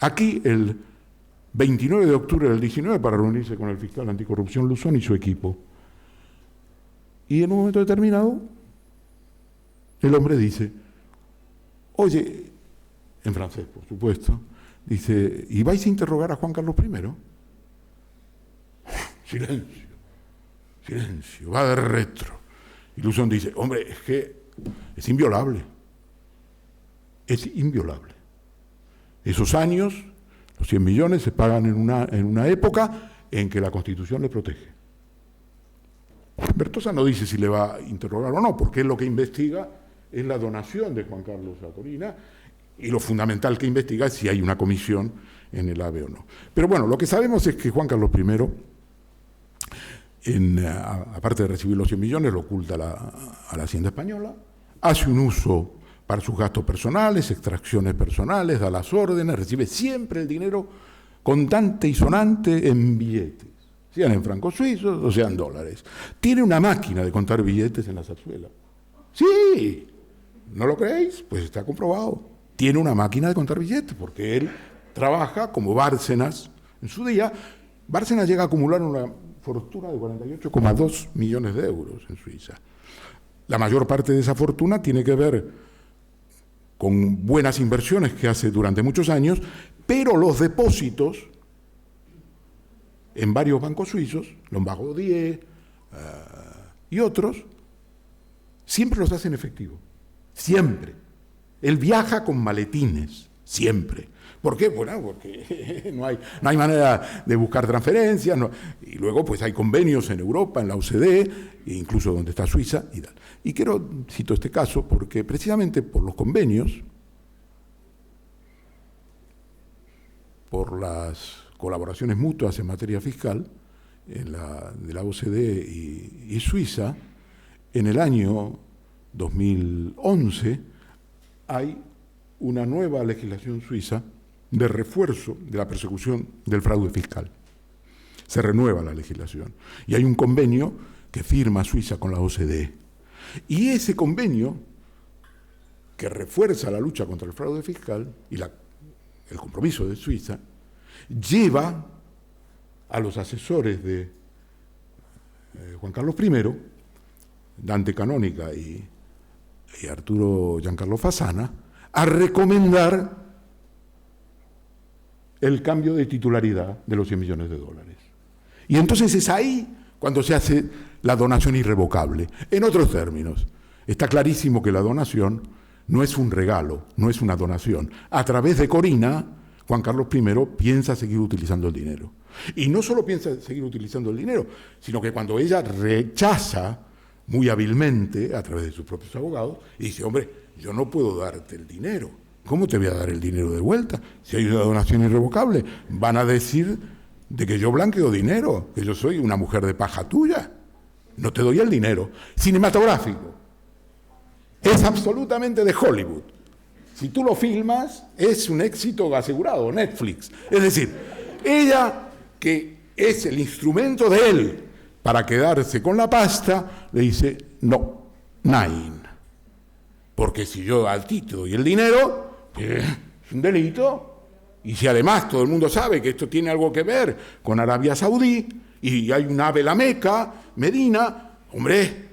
aquí el 29 de octubre del 19 para reunirse con el fiscal anticorrupción Luzón y su equipo. Y en un momento determinado, el hombre dice, oye, en francés, por supuesto, dice, ¿y vais a interrogar a Juan Carlos I? Silencio, va de retro. Y Luzón dice, hombre, es que es inviolable. Es inviolable. Esos años, los 100 millones se pagan en una época en que la Constitución le protege. Bertosa no dice si le va a interrogar o no, porque él lo que investiga es la donación de Juan Carlos a Corinna, y lo fundamental que investiga es si hay una comisión en el AVE o no. Pero bueno, lo que sabemos es que Juan Carlos I, aparte de recibir los 100 millones, lo oculta a la Hacienda Española, hace un uso para sus gastos personales, extracciones personales, da las órdenes, recibe siempre el dinero contante y sonante en billetes, sean en francos suizos o sean dólares. Tiene una máquina de contar billetes en la zarzuela. Sí, ¿no lo creéis? Pues está comprobado. Tiene una máquina de contar billetes, porque él trabaja como Bárcenas. En su día, Bárcenas llega a acumular una fortuna de 48,2 millones de euros en Suiza. La mayor parte de esa fortuna tiene que ver con buenas inversiones que hace durante muchos años, pero los depósitos en varios bancos suizos, Lombard Odier y otros, siempre los hace en efectivo. Siempre. Él viaja con maletines, siempre. ¿Por qué? Bueno, porque no hay manera de buscar transferencias, y luego pues hay convenios en Europa, en la OCDE, e incluso donde está Suiza y tal. Y cito este caso porque precisamente por los convenios, por las colaboraciones mutuas en materia fiscal de la OCDE y Suiza, en el año 2011 hay una nueva legislación suiza de refuerzo de la persecución del fraude fiscal. Se renueva la legislación y hay un convenio que firma Suiza con la OCDE. Y ese convenio, que refuerza la lucha contra el fraude fiscal y el compromiso de Suiza, lleva a los asesores de Juan Carlos I, Dante Canónica y Arturo Giancarlo Fasana, a recomendar el cambio de titularidad de los 100 millones de dólares. Y entonces es ahí cuando se hace la donación irrevocable. En otros términos, está clarísimo que la donación no es un regalo, no es una donación. A través de Corinna, Juan Carlos I piensa seguir utilizando el dinero. Y no solo piensa seguir utilizando el dinero, sino que cuando ella rechaza muy hábilmente, a través de sus propios abogados, y dice, hombre, yo no puedo darte el dinero. ¿Cómo te voy a dar el dinero de vuelta? Si hay una donación irrevocable, van a decir de que yo blanqueo dinero, que yo soy una mujer de paja tuya. No te doy el dinero. Cinematográfico. Es absolutamente de Hollywood. Si tú lo filmas, es un éxito asegurado, Netflix. Es decir, ella, que es el instrumento de él para quedarse con la pasta, le dice, no, nine. Porque si yo a ti te doy el dinero, es un delito. Y si además todo el mundo sabe que esto tiene algo que ver con Arabia Saudí, y hay un ave la Meca, Medina, hombre.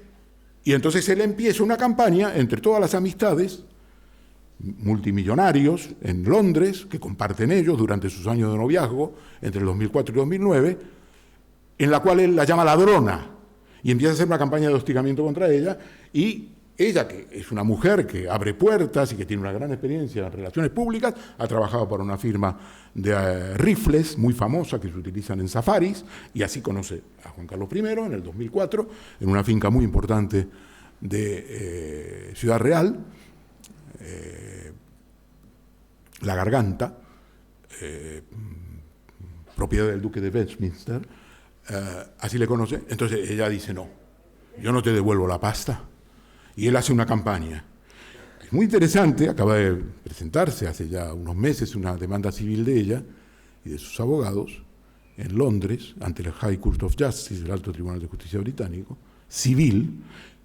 Y entonces él empieza una campaña entre todas las amistades multimillonarios en Londres, que comparten ellos durante sus años de noviazgo, entre el 2004 y 2009, en la cual él la llama ladrona, y empieza a hacer una campaña de hostigamiento contra ella, y ella, que es una mujer que abre puertas y que tiene una gran experiencia en relaciones públicas, ha trabajado para una firma de rifles muy famosa que se utilizan en safaris, y así conoce a Juan Carlos I en el 2004, en una finca muy importante de Ciudad Real, La Garganta, propiedad del duque de Westminster, así le conoce. Entonces ella dice, no, yo no te devuelvo la pasta. Y él hace una campaña. Es muy interesante, acaba de presentarse hace ya unos meses una demanda civil de ella y de sus abogados en Londres, ante el High Court of Justice, el Alto Tribunal de Justicia británico, civil,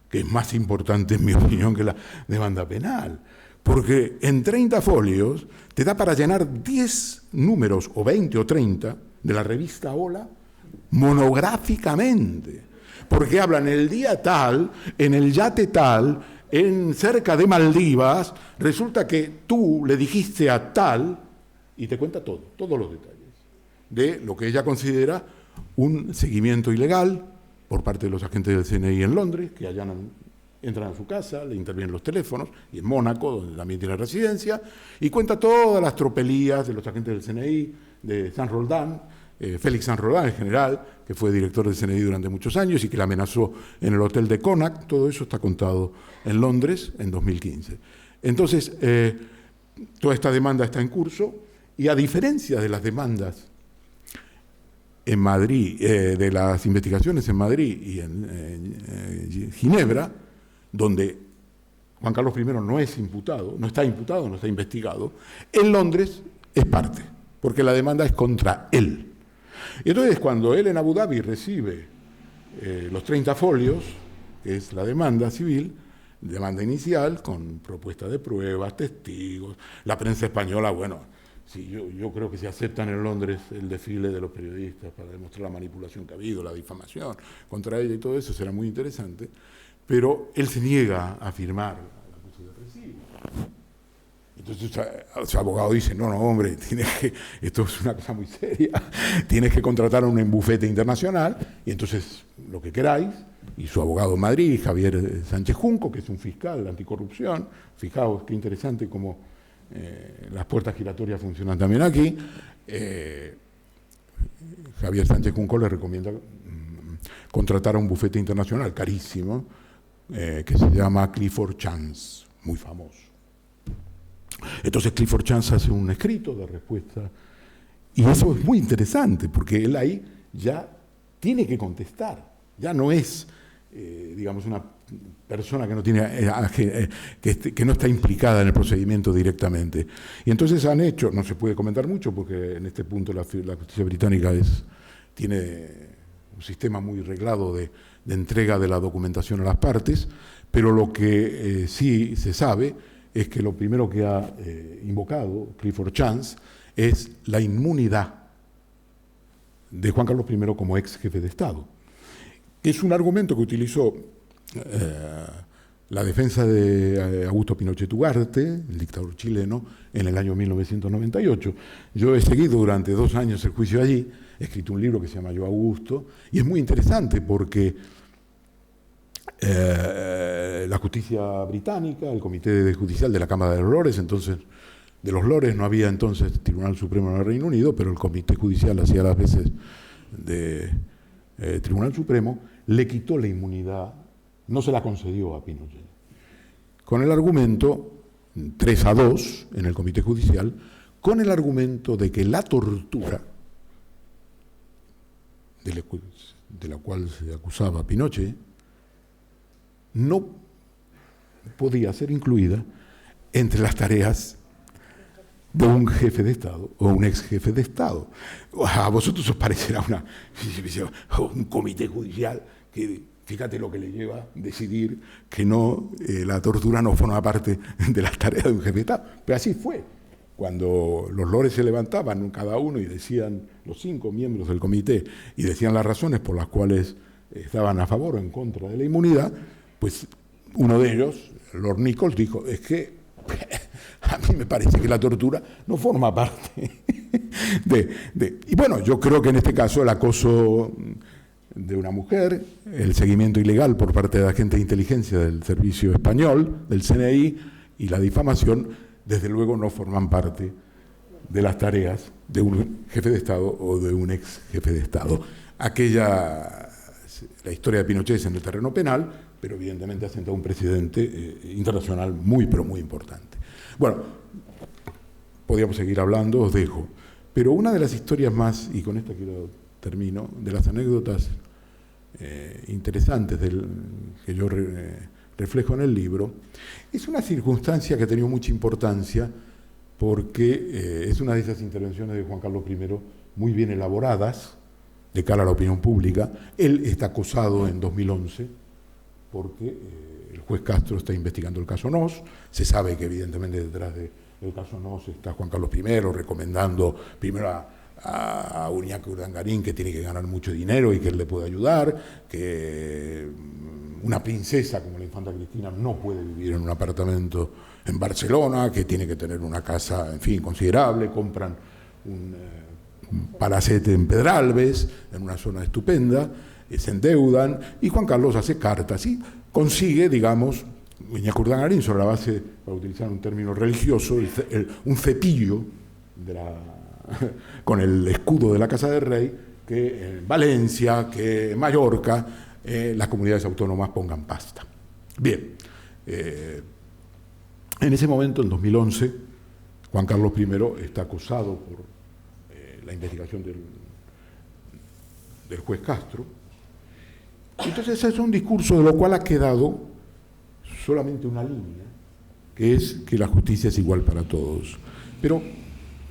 que es más importante en mi opinión que la demanda penal, porque en 30 folios te da para llenar 10 números, o 20 o 30, de la revista Hola, monográficamente. Porque hablan el día tal, en el yate tal, cerca de Maldivas, resulta que tú le dijiste a tal, y te cuenta todo, todos los detalles, de lo que ella considera un seguimiento ilegal por parte de los agentes del CNI en Londres, que entran a su casa, le intervienen los teléfonos, y en Mónaco, donde también tiene residencia, y cuenta todas las tropelías de los agentes del CNI, de Saint Roldán, Félix Saint Roldán, en general, que fue director del CNI durante muchos años y que la amenazó en el hotel de Connacht. Todo eso está contado en Londres en 2015. Entonces, toda esta demanda está en curso, y a diferencia de las demandas en Madrid, de las investigaciones en Madrid y en Ginebra, donde Juan Carlos I no es imputado, no está investigado, en Londres es parte, porque la demanda es contra él. Y entonces, cuando él en Abu Dhabi recibe los 30 folios, que es la demanda civil, demanda inicial, con propuesta de pruebas, testigos, la prensa española, bueno, sí, yo creo que si aceptan en Londres el desfile de los periodistas para demostrar la manipulación que ha habido, la difamación contra ella y todo eso, será muy interesante, pero él se niega a firmar la acusación de recibo. Entonces su abogado dice, no, hombre, esto es una cosa muy seria, tienes que contratar a un bufete internacional, y entonces lo que queráis. Y su abogado en Madrid, Javier Sánchez Junco, que es un fiscal de anticorrupción, fijaos qué interesante cómo las puertas giratorias funcionan también aquí, Javier Sánchez Junco le recomienda contratar a un bufete internacional carísimo, que se llama Clifford Chance, muy famoso. Entonces Clifford Chance hace un escrito de respuesta, y eso es muy interesante, porque él ahí ya tiene que contestar, ya no es, digamos, una persona que no tiene, que no está implicada en el procedimiento directamente. Y entonces han hecho, no se puede comentar mucho, porque en este punto la justicia británica tiene un sistema muy reglado de entrega de la documentación a las partes, pero lo que sí se sabe es que lo primero que ha invocado Clifford Chance es la inmunidad de Juan Carlos I como ex jefe de Estado. Es un argumento que utilizó la defensa de Augusto Pinochet Ugarte, el dictador chileno, en el año 1998. Yo he seguido durante 2 años el juicio allí, he escrito un libro que se llama Yo Augusto, y es muy interesante porque la justicia británica, el comité judicial de la Cámara de los Lores, entonces de los Lores no había entonces Tribunal Supremo en el Reino Unido, pero el comité judicial hacía las veces de Tribunal Supremo, le quitó la inmunidad no se la concedió a Pinochet, con el argumento 3-2 en el Comité Judicial, con el argumento de que la tortura de la cual se acusaba a Pinochet no podía ser incluida entre las tareas de un jefe de Estado o un ex jefe de Estado. A vosotros os parecerá un comité judicial que, fíjate lo que le lleva a decidir que no, la tortura no forma parte de las tareas de un jefe de Estado. Pero así fue. Cuando los lores se levantaban cada uno y decían, los 5 miembros del comité, y decían las razones por las cuales estaban a favor o en contra de la inmunidad, pues uno de ellos, Lord Nichols, dijo, es que a mí me parece que la tortura no forma parte Y bueno, yo creo que en este caso el acoso de una mujer, el seguimiento ilegal por parte de la agente de inteligencia del Servicio Español, del CNI, y la difamación, desde luego no forman parte de las tareas de un jefe de Estado o de un ex jefe de Estado. La historia de Pinochet es en el terreno penal, pero evidentemente ha sentado un precedente internacional muy, pero muy importante. Bueno, podríamos seguir hablando, os dejo, pero una de las historias más, y con esta termino, de las anécdotas interesantes que yo reflejo en el libro, es una circunstancia que ha tenido mucha importancia porque es una de esas intervenciones de Juan Carlos I muy bien elaboradas de cara a la opinión pública. Él está acosado en 2011 porque el juez Castro está investigando el caso Noss. Se sabe que evidentemente detrás del caso Noss está Juan Carlos I recomendando primero a Iñaki Urdangarín que tiene que ganar mucho dinero y que él le puede ayudar, que una princesa como la infanta Cristina no puede vivir en un apartamento en Barcelona, que tiene que tener una casa, en fin, considerable. Compran un palacete en Pedralbes, en una zona estupenda, se endeudan, y Juan Carlos hace cartas y consigue, digamos, Iñaki Urdangarín, sobre la base, para utilizar un término religioso, un cepillo con el escudo de la Casa del Rey, que en Valencia, que en Mallorca, las comunidades autónomas pongan pasta. Bien, en ese momento, en 2011, Juan Carlos I está acusado por la investigación del juez Castro. Entonces, ese es un discurso de lo cual ha quedado solamente una línea, que es que la justicia es igual para todos. Pero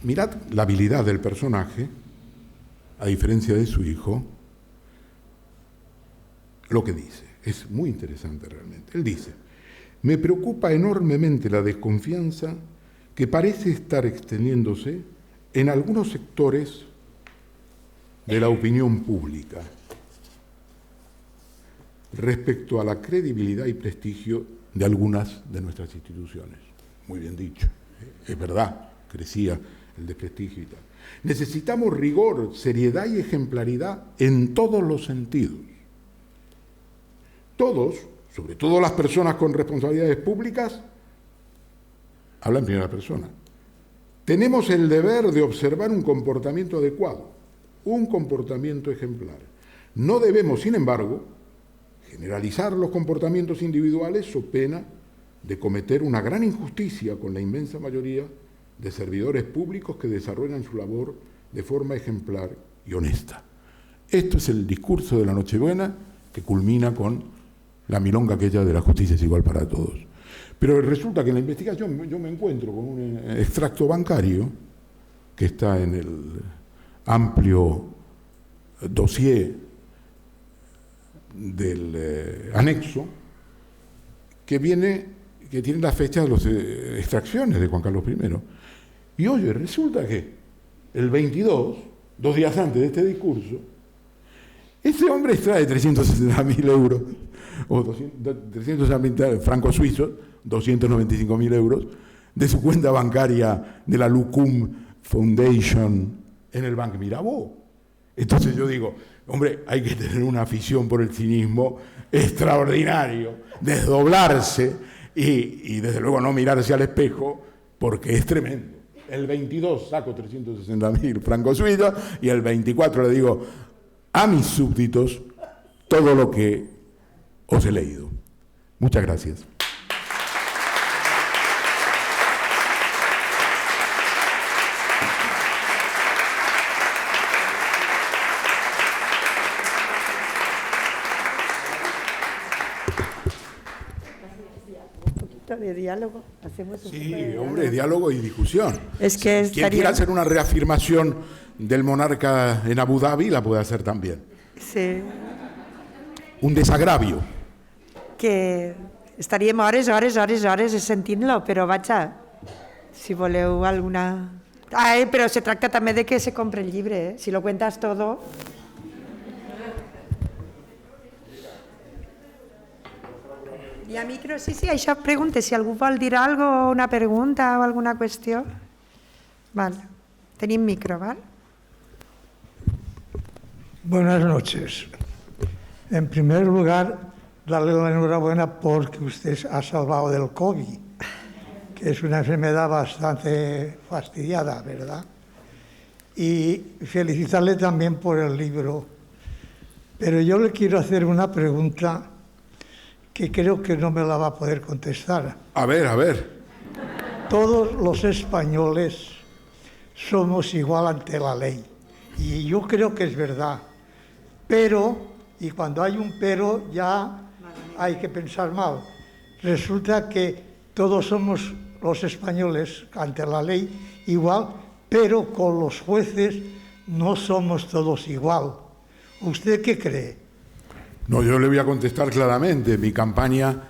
mirad la habilidad del personaje, a diferencia de su hijo, lo que dice. Es muy interesante realmente. Él dice: me preocupa enormemente la desconfianza que parece estar extendiéndose en algunos sectores de la opinión pública respecto a la credibilidad y prestigio de algunas de nuestras instituciones. Muy bien dicho, es verdad, crecía el desprestigio y tal. Necesitamos rigor, seriedad y ejemplaridad en todos los sentidos. Todos, sobre todo las personas con responsabilidades públicas, habla en primera persona. Tenemos el deber de observar un comportamiento adecuado, un comportamiento ejemplar. No debemos, sin embargo, generalizar los comportamientos individuales so pena de cometer una gran injusticia con la inmensa mayoría de servidores públicos que desarrollan su labor de forma ejemplar y honesta. Esto es el discurso de la Nochebuena que culmina con la milonga aquella de la justicia es igual para todos. Pero resulta que en la investigación yo me encuentro con un extracto bancario que está en el amplio dossier del anexo, que tiene la fecha de las extracciones de Juan Carlos I. Y oye, resulta que el 22, 2 días antes de este discurso, este hombre extrae 360.000 euros, o 360.000 francos suizos, 295.000 euros, de su cuenta bancaria de la Lucum Foundation en el Banc Mirabeau. Entonces yo digo, hombre, hay que tener una afición por el cinismo extraordinario, desdoblarse y desde luego no mirarse al espejo, porque es tremendo. El 22 saco 360.000 francos suizos y el 24 le digo a mis súbditos todo lo que os he leído. Muchas gracias. De diálogo, hacemos un Sí, poco de hombre, diálogo. diálogo y discusión. Es que Quien quiera hacer una reafirmación del monarca en Abu Dhabi la puede hacer también. Sí, Un desagravio. que estaríem hores sentint-lo, però vaja, si voleu alguna... però se tracta també de que se compre el llibre, si lo cuentas todo... Hi ha micro? Sí, això pregunte, si algú vol dir alguna cosa, una pregunta o alguna qüestió. Val. Tenim micro, val? Buenas noches. En primer lugar, darle la enhorabuena porque usted ha salvado del COVID, que es una enfermedad bastante fastidiada, ¿verdad? Y felicitarle también por el libro. Pero yo le quiero hacer una pregunta que creo que no me la va a poder contestar. A ver. Todos los españoles somos igual ante la ley. Y yo creo que es verdad. Pero, y cuando hay un pero ya hay que pensar mal. Resulta que todos somos los españoles ante la ley igual, pero con los jueces no somos todos igual. ¿Usted qué cree? No, yo le voy a contestar claramente. Mi campaña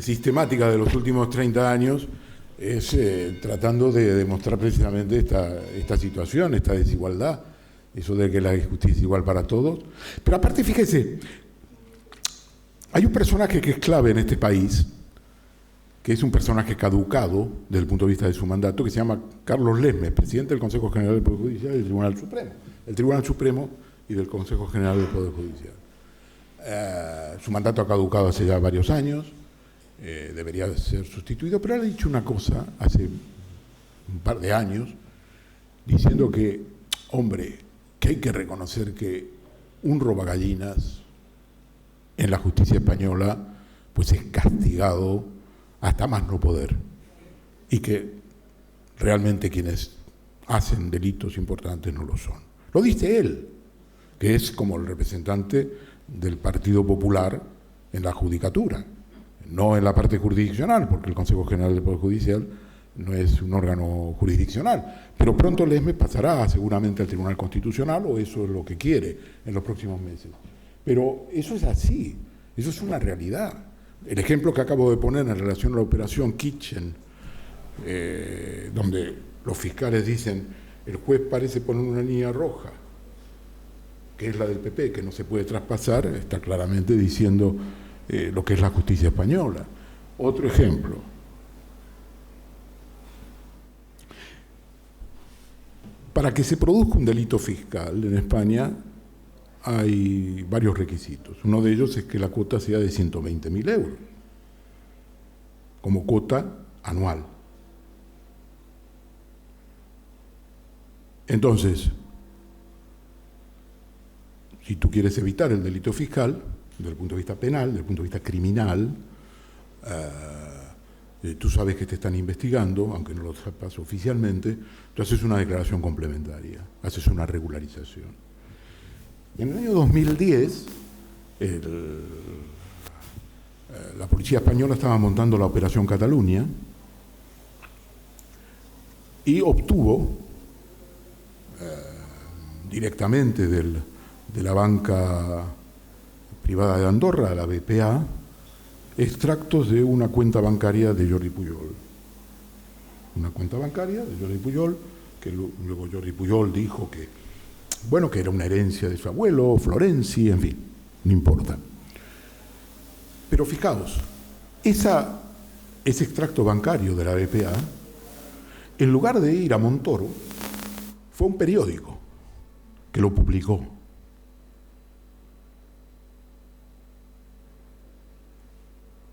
sistemática de los últimos 30 años es tratando de demostrar precisamente esta situación, esta desigualdad, eso de que la justicia es igual para todos. Pero aparte, fíjese, hay un personaje que es clave en este país, que es un personaje caducado desde el punto de vista de su mandato, que se llama Carlos Lesmes, presidente del Consejo General del Poder Judicial y del Tribunal Supremo. El Tribunal Supremo y del Consejo General del Poder Judicial. Su mandato ha caducado hace ya varios años, debería ser sustituido, pero él ha dicho una cosa hace un par de años, diciendo que, hombre, que hay que reconocer que un robagallinas en la justicia española pues es castigado hasta más no poder, y que realmente quienes hacen delitos importantes no lo son. Lo dice él, que es como el representante del Partido Popular en la judicatura, no en la parte jurisdiccional, porque el Consejo General del Poder Judicial no es un órgano jurisdiccional, pero pronto Lesmes pasará seguramente al Tribunal Constitucional, o eso es lo que quiere en los próximos meses. Pero eso es así, eso es una realidad. El ejemplo que acabo de poner en relación a la operación Kitchen, donde los fiscales dicen, el juez parece poner una línea roja, que es la del PP, que no se puede traspasar, está claramente diciendo lo que es la justicia española. Otro ejemplo. Para que se produzca un delito fiscal en España hay varios requisitos. Uno de ellos es que la cuota sea de 120.000 euros, como cuota anual. Entonces, si tú quieres evitar el delito fiscal, desde el punto de vista penal, desde el punto de vista criminal, tú sabes que te están investigando, aunque no lo sepas oficialmente, tú haces una declaración complementaria, haces una regularización. En el año 2010, la policía española estaba montando la Operación Cataluña y obtuvo directamente de la banca privada de Andorra, la BPA, extractos de una cuenta bancaria de Jordi Pujol. Una cuenta bancaria de Jordi Pujol, que luego Jordi Pujol dijo que, bueno, que era una herencia de su abuelo, Florenzi, en fin, no importa. Pero fijaos, ese extracto bancario de la BPA, en lugar de ir a Montoro, fue un periódico que lo publicó.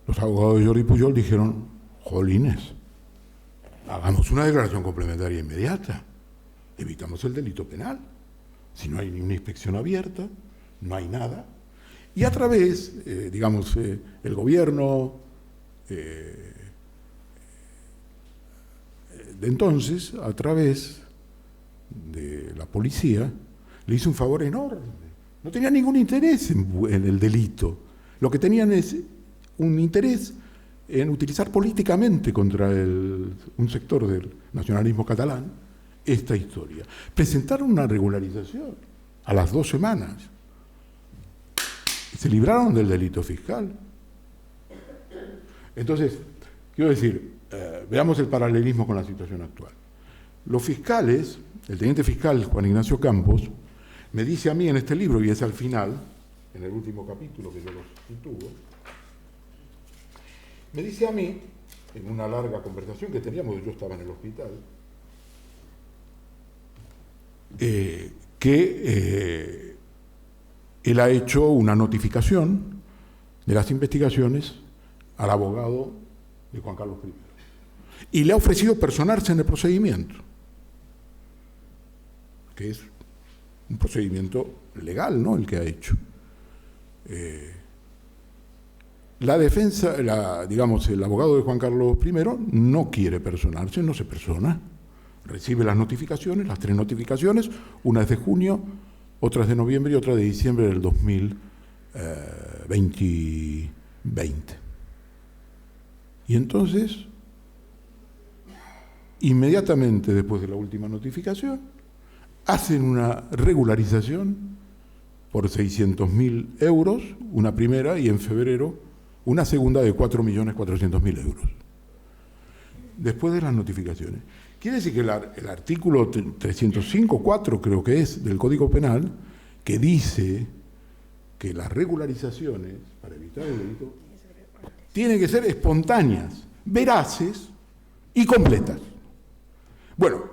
Los abogados de Jordi Pujol dijeron, jolines, hagamos una declaración complementaria inmediata, evitamos el delito penal. Si no hay ni una inspección abierta, no hay nada. Y a través, el gobierno de entonces, a través de la policía, le hizo un favor enorme. No tenía ningún interés en el delito. Lo que tenían es un interés en utilizar políticamente contra un sector del nacionalismo catalán esta historia. Presentaron una regularización a las 2 semanas. Se libraron del delito fiscal. Entonces, quiero decir, veamos el paralelismo con la situación actual. Los fiscales, el teniente fiscal Juan Ignacio Campos, me dice a mí en este libro, y es al final, en el último capítulo que yo lo sitúo, me dice a mí, en una larga conversación que teníamos, yo estaba en el hospital, que él ha hecho una notificación de las investigaciones al abogado de Juan Carlos I y le ha ofrecido personarse en el procedimiento, que es un procedimiento legal, ¿no?, el que ha hecho. La defensa, digamos, el abogado de Juan Carlos I no quiere personarse, no se persona, recibe las notificaciones, las 3 notificaciones, una es de junio, otra es de noviembre y otra de diciembre del 2020. Y entonces, inmediatamente después de la última notificación, hacen una regularización por 600.000 euros, una primera, y en febrero una segunda de 4.400.000 euros. Después de las notificaciones. Quiere decir que el artículo 305.4, creo que es, del Código Penal, que dice que las regularizaciones, para evitar el delito, tienen que ser espontáneas, veraces y completas. Bueno,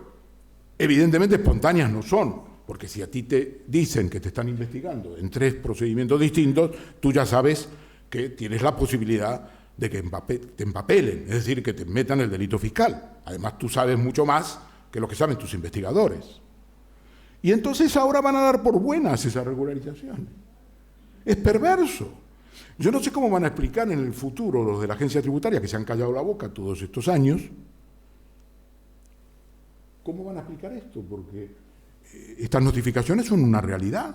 evidentemente espontáneas no son, porque si a ti te dicen que te están investigando en 3 procedimientos distintos, tú ya sabes que tienes la posibilidad de que te empapelen, es decir, que te metan el delito fiscal. Además, tú sabes mucho más que lo que saben tus investigadores. Y entonces ahora van a dar por buenas esas regularizaciones. Es perverso. Yo no sé cómo van a explicar en el futuro los de la agencia tributaria, que se han callado la boca todos estos años, cómo van a explicar esto, porque estas notificaciones son una realidad.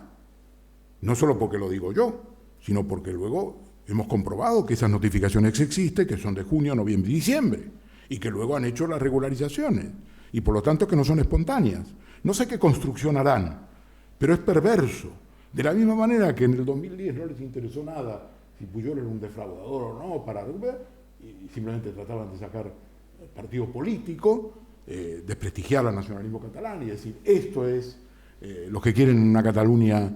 No solo porque lo digo yo, sino porque luego hemos comprobado que esas notificaciones existen, que son de junio, noviembre y diciembre, y que luego han hecho las regularizaciones, y por lo tanto que no son espontáneas. No sé qué construcción harán, pero es perverso. De la misma manera que en el 2010 no les interesó nada si Pujol era un defraudador o no, y simplemente trataban de sacar partido político, desprestigiar al nacionalismo catalán y decir, esto es lo que quieren una Cataluña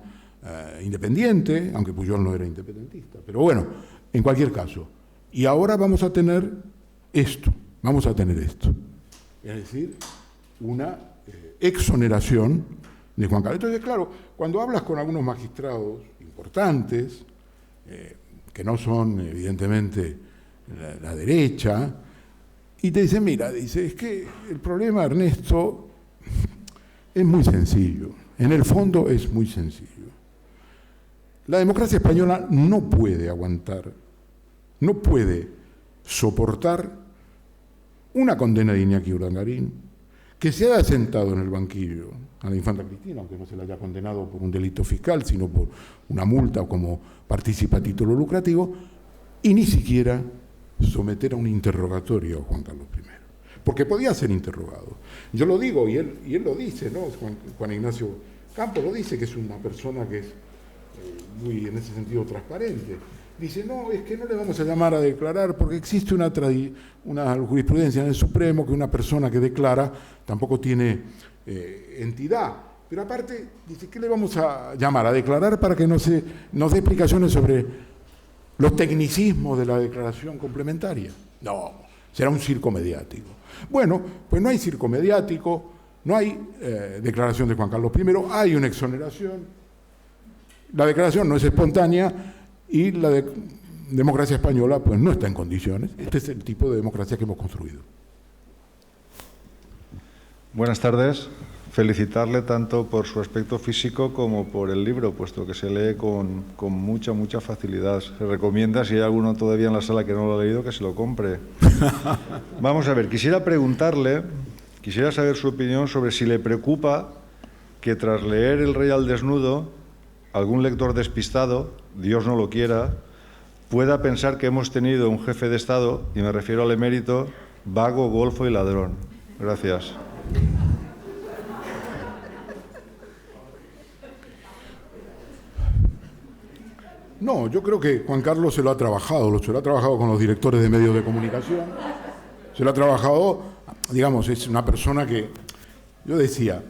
independiente, aunque Pujol no era independentista. Pero bueno, en cualquier caso. Y ahora vamos a tener esto, es decir, una exoneración de Juan Carlos. Entonces, claro, cuando hablas con algunos magistrados importantes, que no son evidentemente la derecha, y te dicen, mira, es que el problema, Ernesto, es muy sencillo, en el fondo es muy sencillo. La democracia española no puede aguantar, no puede soportar una condena de Iñaki Urdangarín, que se haya sentado en el banquillo a la infanta Cristina, aunque no se la haya condenado por un delito fiscal, sino por una multa o como participa a título lucrativo, y ni siquiera someter a un interrogatorio a Juan Carlos I, porque podía ser interrogado. Yo lo digo, y él lo dice, ¿no? Juan Ignacio Campos lo dice, que es una persona que es muy, en ese sentido, transparente. Dice, no, es que no le vamos a llamar a declarar porque existe una jurisprudencia en el Supremo que una persona que declara tampoco tiene entidad. Pero aparte, dice, ¿qué le vamos a llamar? A declarar para que nos dé explicaciones sobre los tecnicismos de la declaración complementaria. No, será un circo mediático. Bueno, pues no hay circo mediático, no hay declaración de Juan Carlos I, hay una exoneración. La declaración no es espontánea y la democracia española pues no está en condiciones. Este es el tipo de democracia que hemos construido. Buenas tardes. felicitarle tanto por su aspecto físico como por el libro, puesto que se lee con mucha facilidad. Se recomienda, si hay alguno todavía en la sala que no lo ha leído, que se lo compre. Vamos a ver, quisiera saber su opinión sobre si le preocupa que tras leer El Rey al desnudo, algún lector despistado, Dios no lo quiera, pueda pensar que hemos tenido un jefe de Estado, y me refiero al emérito, vago, golfo y ladrón. Gracias. No, yo creo que Juan Carlos se lo ha trabajado con los directores de medios de comunicación, se lo ha trabajado, digamos, es una persona que, yo decía,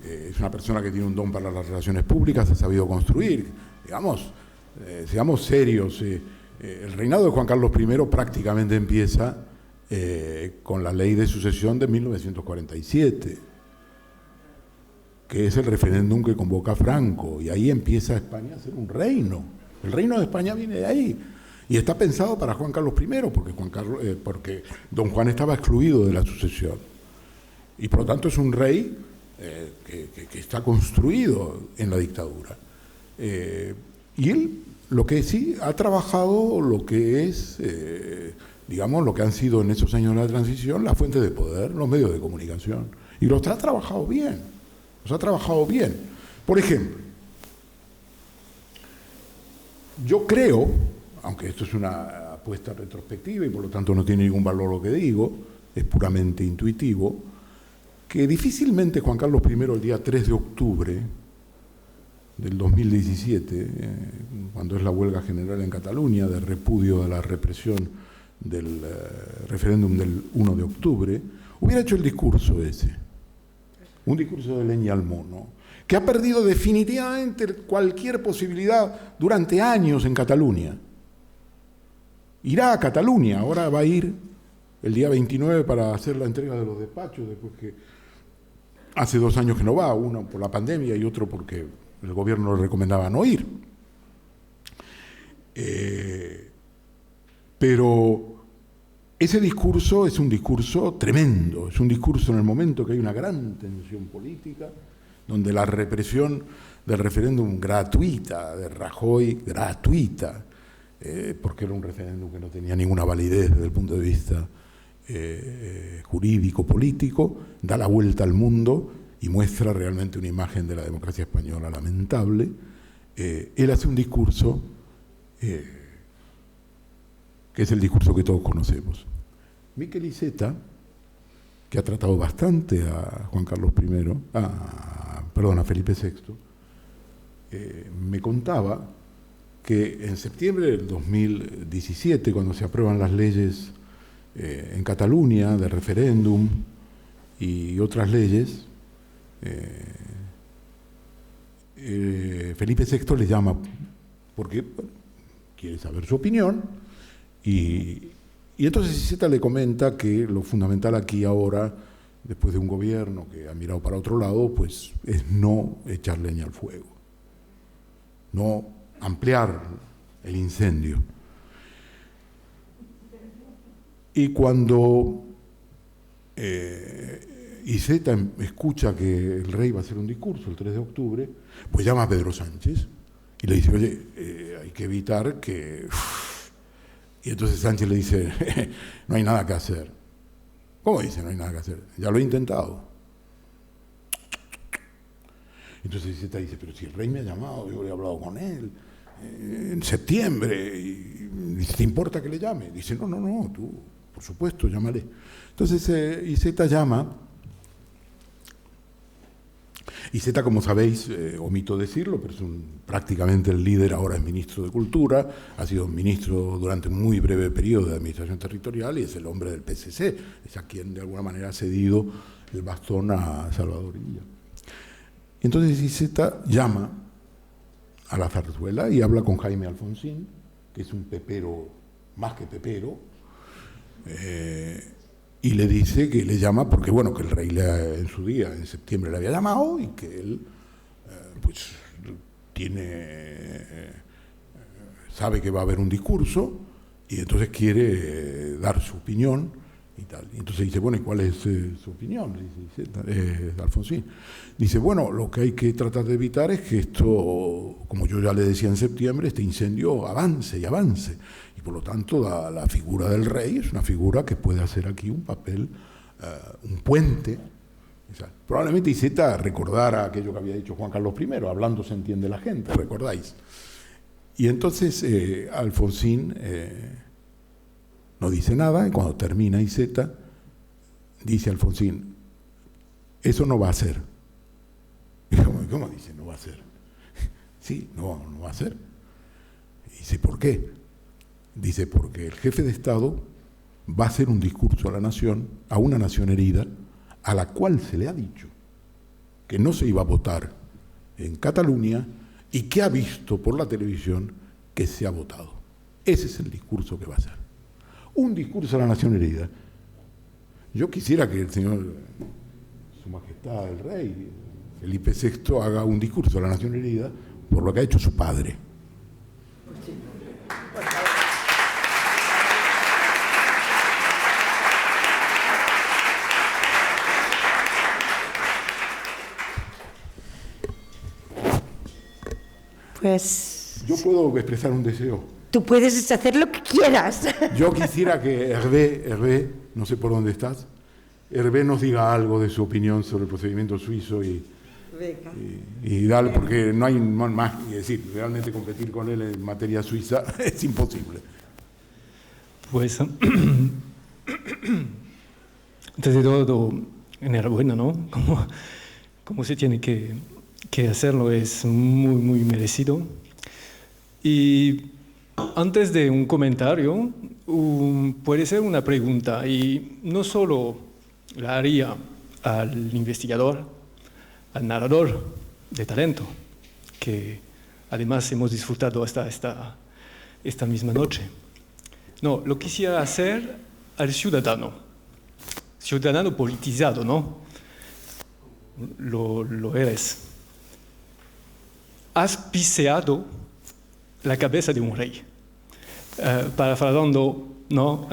es una persona que tiene un don para las relaciones públicas, ha sabido construir, digamos, seamos serios, el reinado de Juan Carlos I prácticamente empieza con la ley de sucesión de 1947, que es el referéndum que convoca Franco, y ahí empieza España a ser un reino. El reino de España viene de ahí, y está pensado para Juan Carlos I, porque don Juan estaba excluido de la sucesión, y por lo tanto es un rey que está construido en la dictadura. Y él, lo que sí, ha trabajado lo que es, digamos, lo que han sido en esos años de la transición las fuentes de poder, los medios de comunicación, y los ha trabajado bien, Por ejemplo, yo creo, aunque esto es una apuesta retrospectiva y por lo tanto no tiene ningún valor lo que digo, es puramente intuitivo, que difícilmente Juan Carlos I el día 3 de octubre del 2017, cuando es la huelga general en Cataluña de repudio a la represión del referéndum del 1 de octubre, hubiera hecho el discurso ese, un discurso de leña al mono, que ha perdido definitivamente cualquier posibilidad durante años en Cataluña. Irá a Cataluña, ahora va a ir el día 29 para hacer la entrega de los despachos, después que hace 2 años que no va, uno por la pandemia y otro porque el gobierno le recomendaba no ir. Pero ese discurso es un discurso tremendo, es un discurso en el momento que hay una gran tensión política, donde la represión del referéndum gratuita de Rajoy, gratuita, porque era un referéndum que no tenía ninguna validez desde el punto de vista jurídico, político, da la vuelta al mundo y muestra realmente una imagen de la democracia española lamentable. Él hace un discurso que es el discurso que todos conocemos. Miquel Iceta, que ha tratado bastante a Juan Carlos I, a Felipe VI, me contaba que en septiembre del 2017, cuando se aprueban las leyes en Cataluña de referéndum y otras leyes, Felipe VI le llama porque quiere saber su opinión y entonces Iceta le comenta que lo fundamental aquí ahora, después de un gobierno que ha mirado para otro lado, pues es no echar leña al fuego, no ampliar el incendio. Y cuando Iceta escucha que el rey va a hacer un discurso el 3 de octubre, pues llama a Pedro Sánchez y le dice, oye, hay que evitar que... Y entonces Sánchez le dice, no hay nada que hacer. ¿Cómo dice no hay nada que hacer? Ya lo he intentado. Entonces Iceta dice, pero si el rey me ha llamado, yo he hablado con él en septiembre, y dice, ¿te importa que le llame? Dice, no, tú, por supuesto, llámale. Entonces Iceta llama. Iceta, como sabéis, omito decirlo, pero es prácticamente el líder, ahora es ministro de Cultura, ha sido ministro durante un muy breve periodo de Administración Territorial y es el hombre del PSC, es a quien de alguna manera ha cedido el bastón a Salvador Illa. Entonces Iceta llama a la zarzuela y habla con Jaime Alfonsín, que es un pepero, más que pepero, y le dice que le llama porque, bueno, que el rey en su día, en septiembre, le había llamado y que él, pues, sabe que va a haber un discurso y entonces quiere dar su opinión y tal. Y entonces dice, bueno, ¿y cuál es su opinión? Dice Alfonsín. Dice, bueno, lo que hay que tratar de evitar es que esto, como yo ya le decía en septiembre, este incendio avance y avance. Y por lo tanto la figura del rey es una figura que puede hacer aquí un papel, un puente. O sea, probablemente Iceta recordara aquello que había dicho Juan Carlos I, hablando se entiende la gente, ¿recordáis? Y entonces Alfonsín no dice nada, y cuando termina Iceta, dice Alfonsín, eso no va a ser. Y ¿cómo dice no va a ser? Sí, no va a ser. Y dice, ¿por qué? Dice, porque el jefe de Estado va a hacer un discurso a la nación, a una nación herida, a la cual se le ha dicho que no se iba a votar en Cataluña y que ha visto por la televisión que se ha votado. Ese es el discurso que va a hacer. Un discurso a la nación herida. Yo quisiera que el señor, Su Majestad el Rey, Felipe VI, haga un discurso a la nación herida por lo que ha hecho su padre. Pues Yo puedo expresar un deseo. tú puedes hacer lo que quieras. Yo quisiera que Hervé, no sé por dónde estás, Hervé nos diga algo de su opinión sobre el procedimiento suizo y dale, porque no hay más que decir. Realmente competir con él en materia suiza es imposible. Pues, antes de todo, enhorabuena, ¿no? Como se tiene que hacerlo, es muy, muy merecido. Y antes de un comentario, puede ser una pregunta, y no solo la haría al investigador, al narrador de talento, que además hemos disfrutado hasta esta misma noche. No, lo quisiera hacer al ciudadano politizado, ¿no? Lo eres. Has piseado la cabeza de un rey. Parafraseando, ¿no?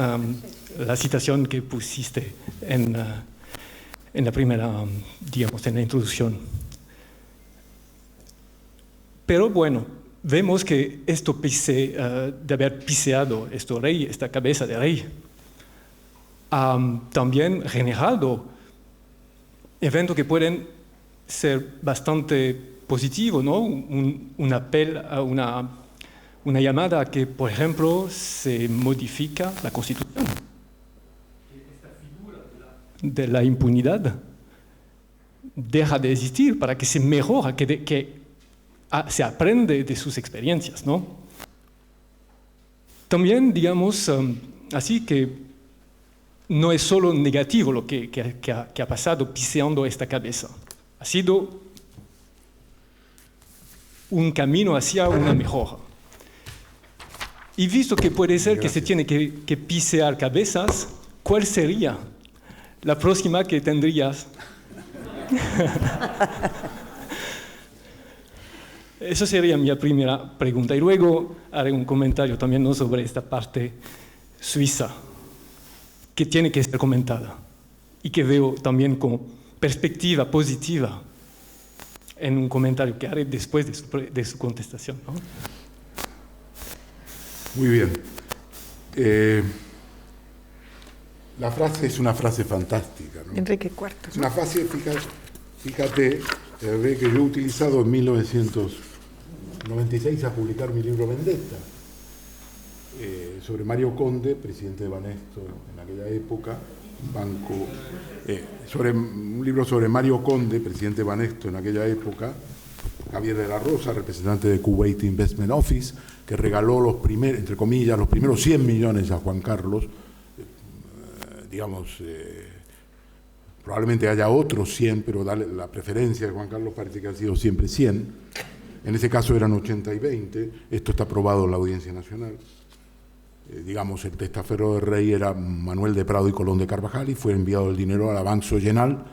La citación que pusiste en la primera, digamos, en la introducción. Pero bueno, vemos que de haber piseado esta cabeza de rey, también generado eventos que pueden ser bastante positivos, ¿no? Un apel a una llamada a que, por ejemplo, se modifica la Constitución. Esta figura de la impunidad deja de existir para que se mejora, que se aprende de sus experiencias, ¿no? También, digamos, así que no es solo negativo lo que ha pasado piseando esta cabeza. Ha sido un camino hacia una mejora. Y visto que puede ser que se tiene que pisear cabezas, ¿cuál sería la próxima que tendrías? Esa sería mi primera pregunta. Y luego haré un comentario también, ¿no?, sobre esta parte suiza, que tiene que ser comentada y que veo también como perspectiva positiva en un comentario que haré después de su contestación, ¿no? Muy bien. La frase es una frase fantástica, ¿no? Enrique IV. Es una frase, fíjate, que yo he utilizado en 1996 a publicar mi libro Vendetta, sobre Mario Conde, presidente de Banesto en aquella época, un libro sobre Mario Conde, presidente de Banesto en aquella época, Javier de la Rosa, representante de Kuwait Investment Office, que regaló los primeros 100 millones a Juan Carlos, probablemente haya otros 100, pero la preferencia de Juan Carlos parece que ha sido siempre 100. En ese caso eran 80 y 20, esto está aprobado en la Audiencia Nacional. El testaferro del rey era Manuel de Prado y Colón de Carvajal, y fue enviado el dinero a la Banque Sogenal,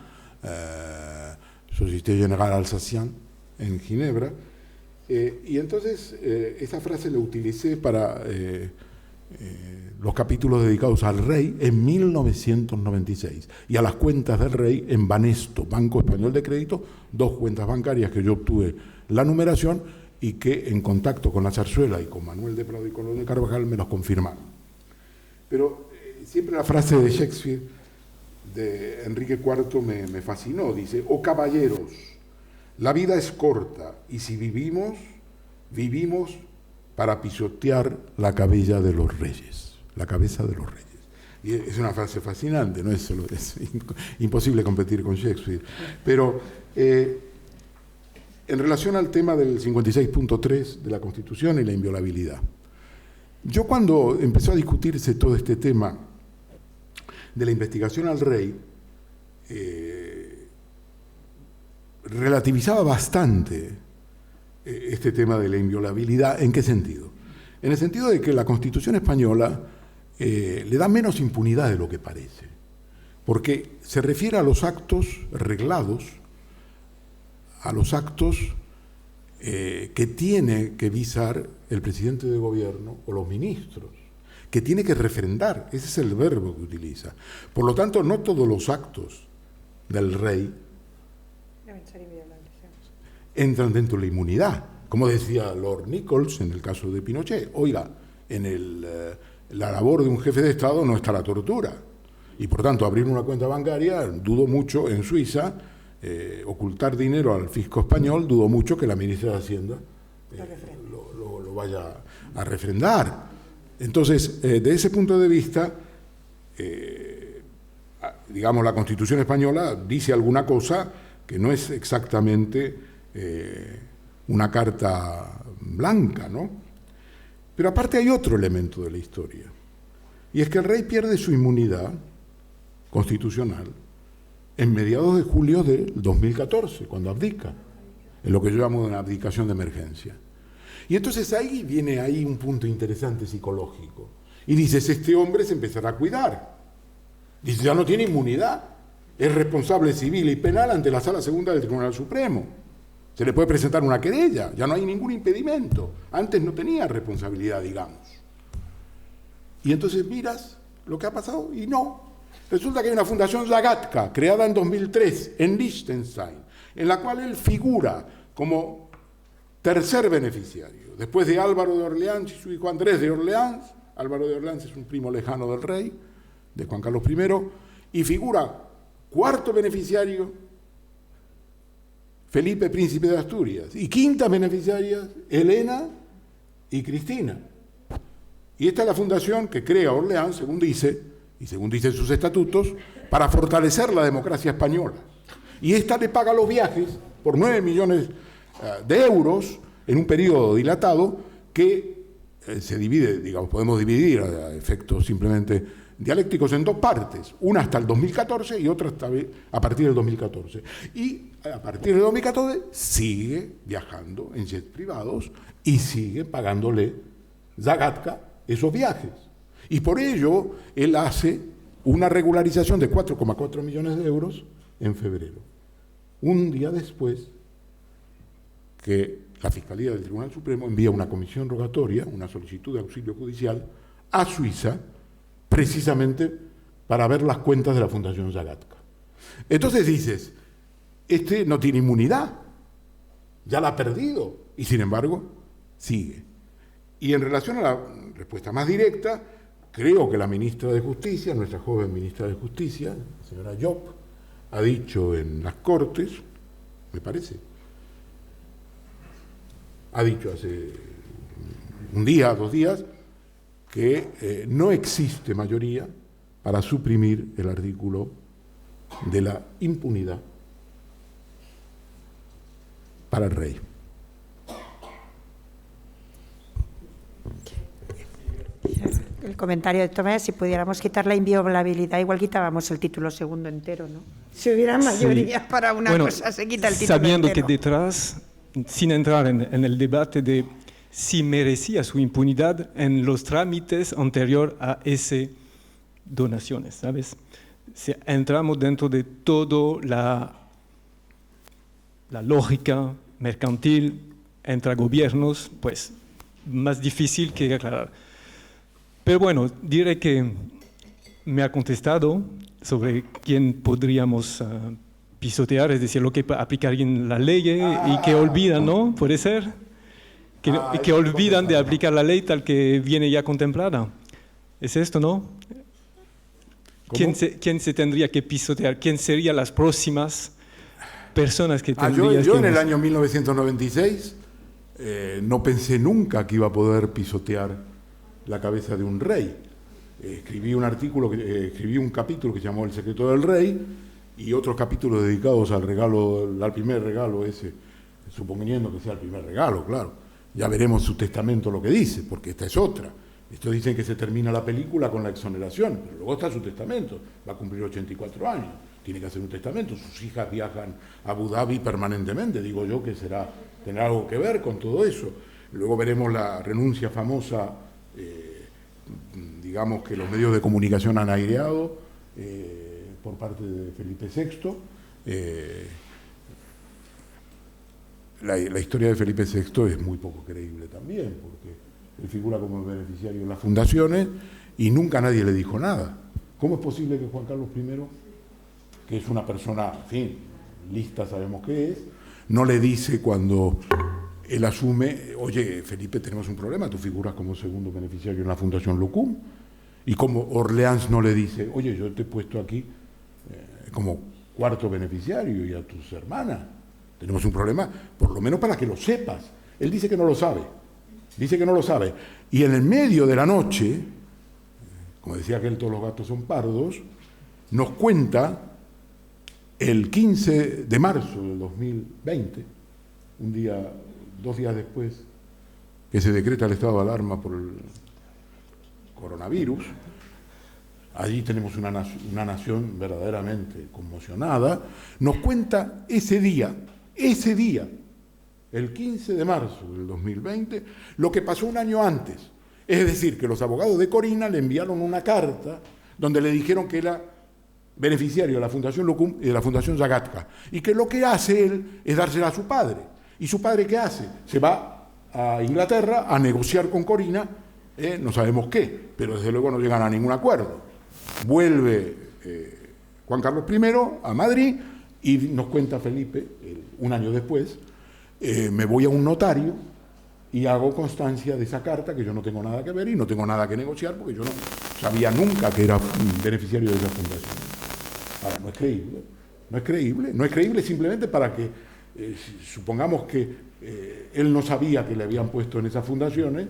Société Générale Alsacienne, en Ginebra. Y entonces esa frase la utilicé para los capítulos dedicados al rey en 1996 y a las cuentas del rey en Banesto, Banco Español de Crédito, 2 cuentas bancarias que yo obtuve la numeración y que en contacto con la Zarzuela y con Manuel de Prado y con León de Carvajal me los confirmaron. Pero siempre la frase de Shakespeare, de Enrique IV, me fascinó. Dice: oh caballeros, la vida es corta y si vivimos, vivimos para pisotear la cabeza de los reyes, la cabeza de los reyes. Y es una frase fascinante, ¿no? Es imposible competir con Shakespeare. Pero en relación al tema del 56.3 de la Constitución y la inviolabilidad, yo cuando empezó a discutirse todo este tema de la investigación al rey, relativizaba bastante este tema de la inviolabilidad. ¿En qué sentido? En el sentido de que la Constitución española le da menos impunidad de lo que parece, porque se refiere a los actos reglados, a los actos que tiene que visar el presidente de gobierno o los ministros, que tiene que refrendar. Ese es el verbo que utiliza. Por lo tanto, no todos los actos del rey entran dentro de la inmunidad. Como decía Lord Nichols en el caso de Pinochet: oiga, en la labor de un jefe de Estado no está la tortura. Y por tanto, abrir una cuenta bancaria, dudo mucho en Suiza, ocultar dinero al fisco español, dudo mucho que la ministra de Hacienda lo vaya a refrendar. Entonces, de ese punto de vista, digamos, la Constitución española dice alguna cosa que no es exactamente una carta blanca, ¿no? Pero aparte hay otro elemento de la historia, y es que el rey pierde su inmunidad constitucional en mediados de julio del 2014, cuando abdica, en lo que yo llamo una abdicación de emergencia. Y entonces ahí viene un punto interesante psicológico. Y dices, este hombre se empezará a cuidar. Dice, ya no tiene inmunidad, es responsable civil y penal ante la Sala Segunda del Tribunal Supremo. Se le puede presentar una querella, ya no hay ningún impedimento. Antes no tenía responsabilidad, digamos. Y entonces miras lo que ha pasado y no. Resulta que hay una fundación Zagatka, creada en 2003 en Liechtenstein, en la cual él figura como tercer beneficiario, después de Álvaro de Orleans y su hijo Andrés de Orleans. Álvaro de Orleans es un primo lejano del rey, de Juan Carlos I, y figura cuarto beneficiario Felipe, príncipe de Asturias, y quintas beneficiarias Elena y Cristina. Y esta es la fundación que crea Orleans, según dice, y según dicen sus estatutos, para fortalecer la democracia española. Y esta le paga los viajes por 9 millones de euros en un periodo dilatado que se divide, digamos, podemos dividir a efectos simplemente dialécticos en 2 partes, una hasta el 2014 y otra a partir del 2014. Y a partir del 2014 sigue viajando en jets privados y sigue pagándole Zagatka esos viajes. Y por ello él hace una regularización de 4,4 millones de euros en febrero, un día después que la Fiscalía del Tribunal Supremo envía una comisión rogatoria, una solicitud de auxilio judicial a Suiza, precisamente para ver las cuentas de la Fundación Zagatka. Entonces dices, este no tiene inmunidad, ya la ha perdido, y sin embargo sigue. Y en relación a la respuesta más directa, creo que la ministra de Justicia, nuestra joven ministra de Justicia, la señora Job, ha dicho en las Cortes, me parece, ha dicho hace un día, 2 días, que no existe mayoría para suprimir el artículo de la impunidad para el rey. El comentario de Tomás, si pudiéramos quitar la inviolabilidad, igual quitábamos el título segundo entero, ¿no? Si hubiera mayoría para una cosa, se quita el título sabiendo entero. Que detrás, sin entrar en el debate de si merecía su impunidad en los trámites anterior a esas donaciones, ¿sabes? Si entramos dentro de todo la lógica mercantil entre gobiernos, pues más difícil que aclarar. Pero bueno, diré que me ha contestado sobre quién podríamos pisotear, es decir, lo que aplicarían la ley y que olvidan, ¿no? ¿Puede ser? Que olvidan de aplicar la ley tal que viene ya contemplada. ¿Es esto, no? ¿Quién se tendría que pisotear? ¿Quién serían las próximas personas que tendrías yo que... en el año 1996 no pensé nunca que iba a poder pisotear la cabeza de un rey. Escribí un capítulo que se llamó El secreto del rey y otros capítulos dedicados al primer regalo ese, suponiendo que sea el primer regalo, claro. Ya veremos su testamento lo que dice, porque esta es otra. Estos dicen que se termina la película con la exoneración, pero luego está su testamento, va a cumplir 84 años, tiene que hacer un testamento, sus hijas viajan a Abu Dhabi permanentemente, digo yo que tendrá algo que ver con todo eso. Luego veremos la renuncia famosa, digamos que los medios de comunicación han aireado por parte de Felipe VI. La historia de Felipe VI es muy poco creíble también, porque él figura como beneficiario en las fundaciones y nunca nadie le dijo nada. ¿Cómo es posible que Juan Carlos I, que es una persona, en fin, lista sabemos qué es, no le dice cuando él asume, oye, Felipe, tenemos un problema, tú figuras como segundo beneficiario en la Fundación Lucum? Y como Orleans no le dice, oye, yo te he puesto aquí como cuarto beneficiario y a tus hermanas. Tenemos un problema, por lo menos para que lo sepas. Él dice que no lo sabe. Dice que no lo sabe. Y en el medio de la noche, como decía aquel, todos los gatos son pardos, nos cuenta el 15 de marzo del 2020, 2 días después que se decreta el estado de alarma por el coronavirus. Allí tenemos una nación verdaderamente conmocionada. Nos cuenta ese día, el 15 de marzo del 2020, lo que pasó un año antes. Es decir, que los abogados de Corina le enviaron una carta donde le dijeron que era beneficiario de la Fundación Lucum y de la Fundación Zagatka, y que lo que hace él es dársela a su padre. ¿Y su padre qué hace? Se va a Inglaterra a negociar con Corina, no sabemos qué, pero desde luego no llegan a ningún acuerdo. Vuelve Juan Carlos I a Madrid y nos cuenta Felipe, un año después, me voy a un notario y hago constancia de esa carta, que yo no tengo nada que ver y no tengo nada que negociar, porque yo no sabía nunca que era beneficiario de esa fundación. Ahora, no es creíble simplemente para que, supongamos que él no sabía que le habían puesto en esas fundaciones,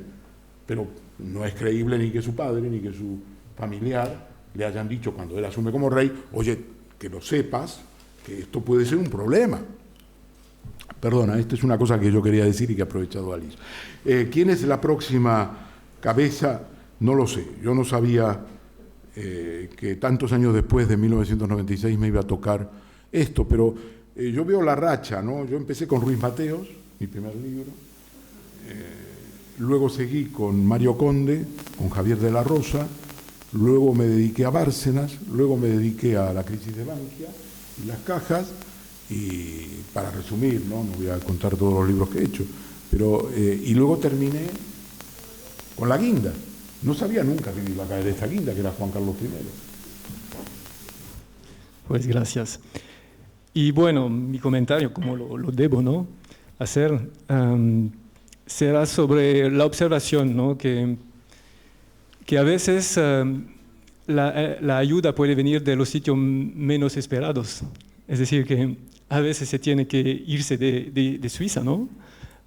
pero no es creíble ni que su padre ni que su familiar le hayan dicho cuando él asume como rey, oye, que lo sepas, que esto puede ser un problema. Perdona, esta es una cosa que yo quería decir y que ha aprovechado Alice. ¿Quién es la próxima cabeza? No lo sé. Yo no sabía que tantos años después de 1996 me iba a tocar esto, pero yo veo la racha, ¿no? Yo empecé con Ruiz Mateos, mi primer libro, luego seguí con Mario Conde, con Javier de la Rosa, luego me dediqué a Bárcenas, luego me dediqué a la crisis de Bankia y las cajas, y para resumir, no voy a contar todos los libros que he hecho, pero y luego terminé con La Guinda. No sabía nunca que iba a caer esta guinda, que era Juan Carlos I. Pues gracias. Y bueno, mi comentario, como lo debo, ¿no?, hacer, será sobre la observación, ¿no?, que a veces la ayuda puede venir de los sitios menos esperados. Es decir, que a veces se tiene que irse de Suiza, ¿no?,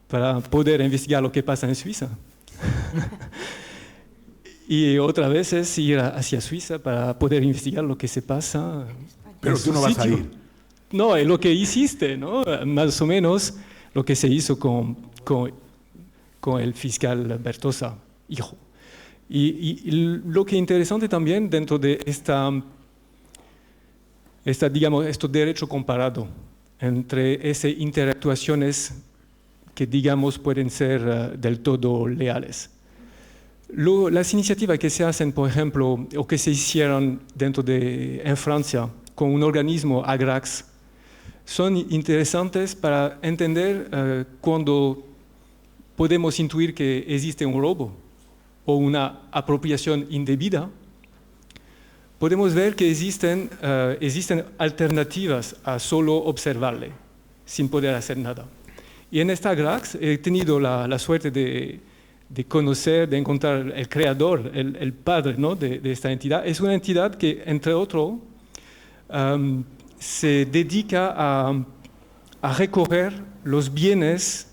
para poder investigar lo que pasa en Suiza. Y otras veces ir hacia Suiza para poder investigar lo que se pasa. Pero tú no vas a ir. No, es lo que hiciste, ¿no? Más o menos lo que se hizo con el fiscal Bertosa, hijo. Y lo que es interesante también dentro de digamos, derecho comparado entre esas interactuaciones que, digamos, pueden ser del todo leales. Las iniciativas que se hacen, por ejemplo, o que se hicieron en Francia con un organismo Agrax, son interesantes para entender cuando podemos intuir que existe un robo o una apropiación indebida, podemos ver que existen alternativas a solo observarle, sin poder hacer nada. Y en esta GRACS he tenido la suerte de conocer, de encontrar el creador, el padre, ¿no?, de esta entidad. Es una entidad que, entre otros, se dedica a recoger los bienes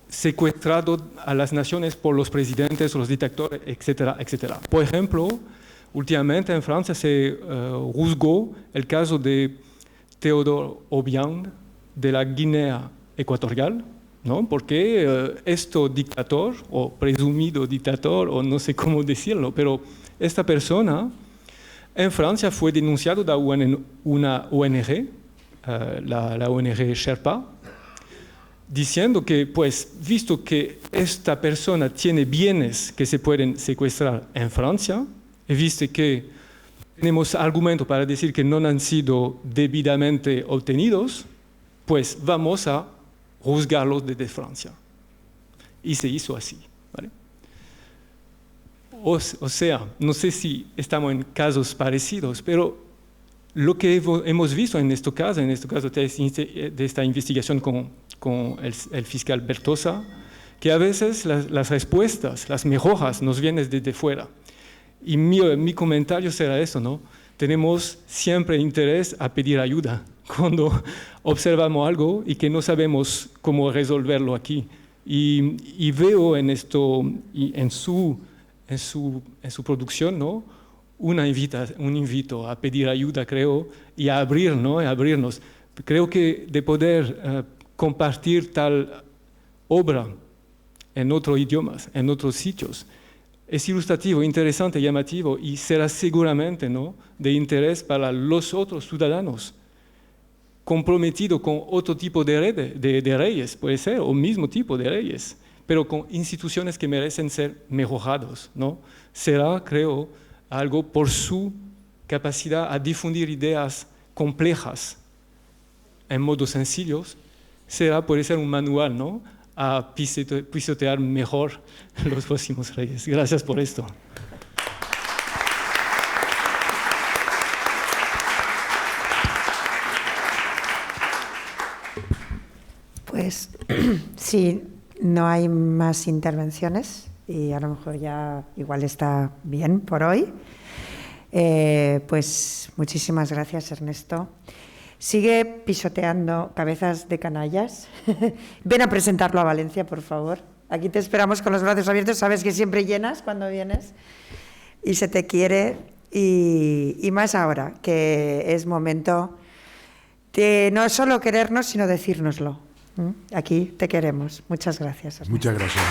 secuestrados a las naciones por los presidentes, los dictadores, etcétera, etcétera. Por ejemplo, últimamente en Francia se juzgó el caso de Théodore Obiang de la Guinea Ecuatorial, ¿no? Porque este dictador, o presumido dictador, o no sé cómo decirlo, pero esta persona en Francia fue denunciado de una ONG, la ONG Sherpa, diciendo que, pues, visto que esta persona tiene bienes que se pueden secuestrar en Francia, y visto que tenemos argumentos para decir que no han sido debidamente obtenidos, pues vamos a juzgarlos desde Francia. Y se hizo así, ¿vale? O sea, no sé si estamos en casos parecidos, pero lo que hemos visto en este caso de esta investigación con el fiscal Bertosa, que a veces las respuestas, las mejoras nos vienen desde fuera. Y mi comentario será eso, ¿no? Tenemos siempre interés a pedir ayuda cuando observamos algo y que no sabemos cómo resolverlo aquí. Y veo en esto, y en su producción, ¿no?, un invito a pedir ayuda, creo, y a abrir, ¿no?, a abrirnos. Creo que de poder compartir tal obra en otros idiomas, en otros sitios, es ilustrativo, interesante, llamativo, y será seguramente, ¿no?, de interés para los otros ciudadanos comprometidos con otro tipo de reyes, puede ser, o mismo tipo de reyes, pero con instituciones que merecen ser mejorados, ¿no? Será, creo, algo por su capacidad a difundir ideas complejas en modos sencillos, puede ser un manual, ¿no?, a pisotear mejor los próximos reyes. Gracias por esto. Pues sí, no hay más intervenciones y a lo mejor ya igual está bien por hoy. Pues muchísimas gracias, Ernesto. Sigue pisoteando cabezas de canallas. Ven a presentarlo a Valencia, por favor. Aquí te esperamos con los brazos abiertos. Sabes que siempre llenas cuando vienes y se te quiere. Y más ahora, que es momento de no solo querernos, sino decírnoslo. Aquí te queremos. Muchas gracias, Ernesto. Muchas gracias.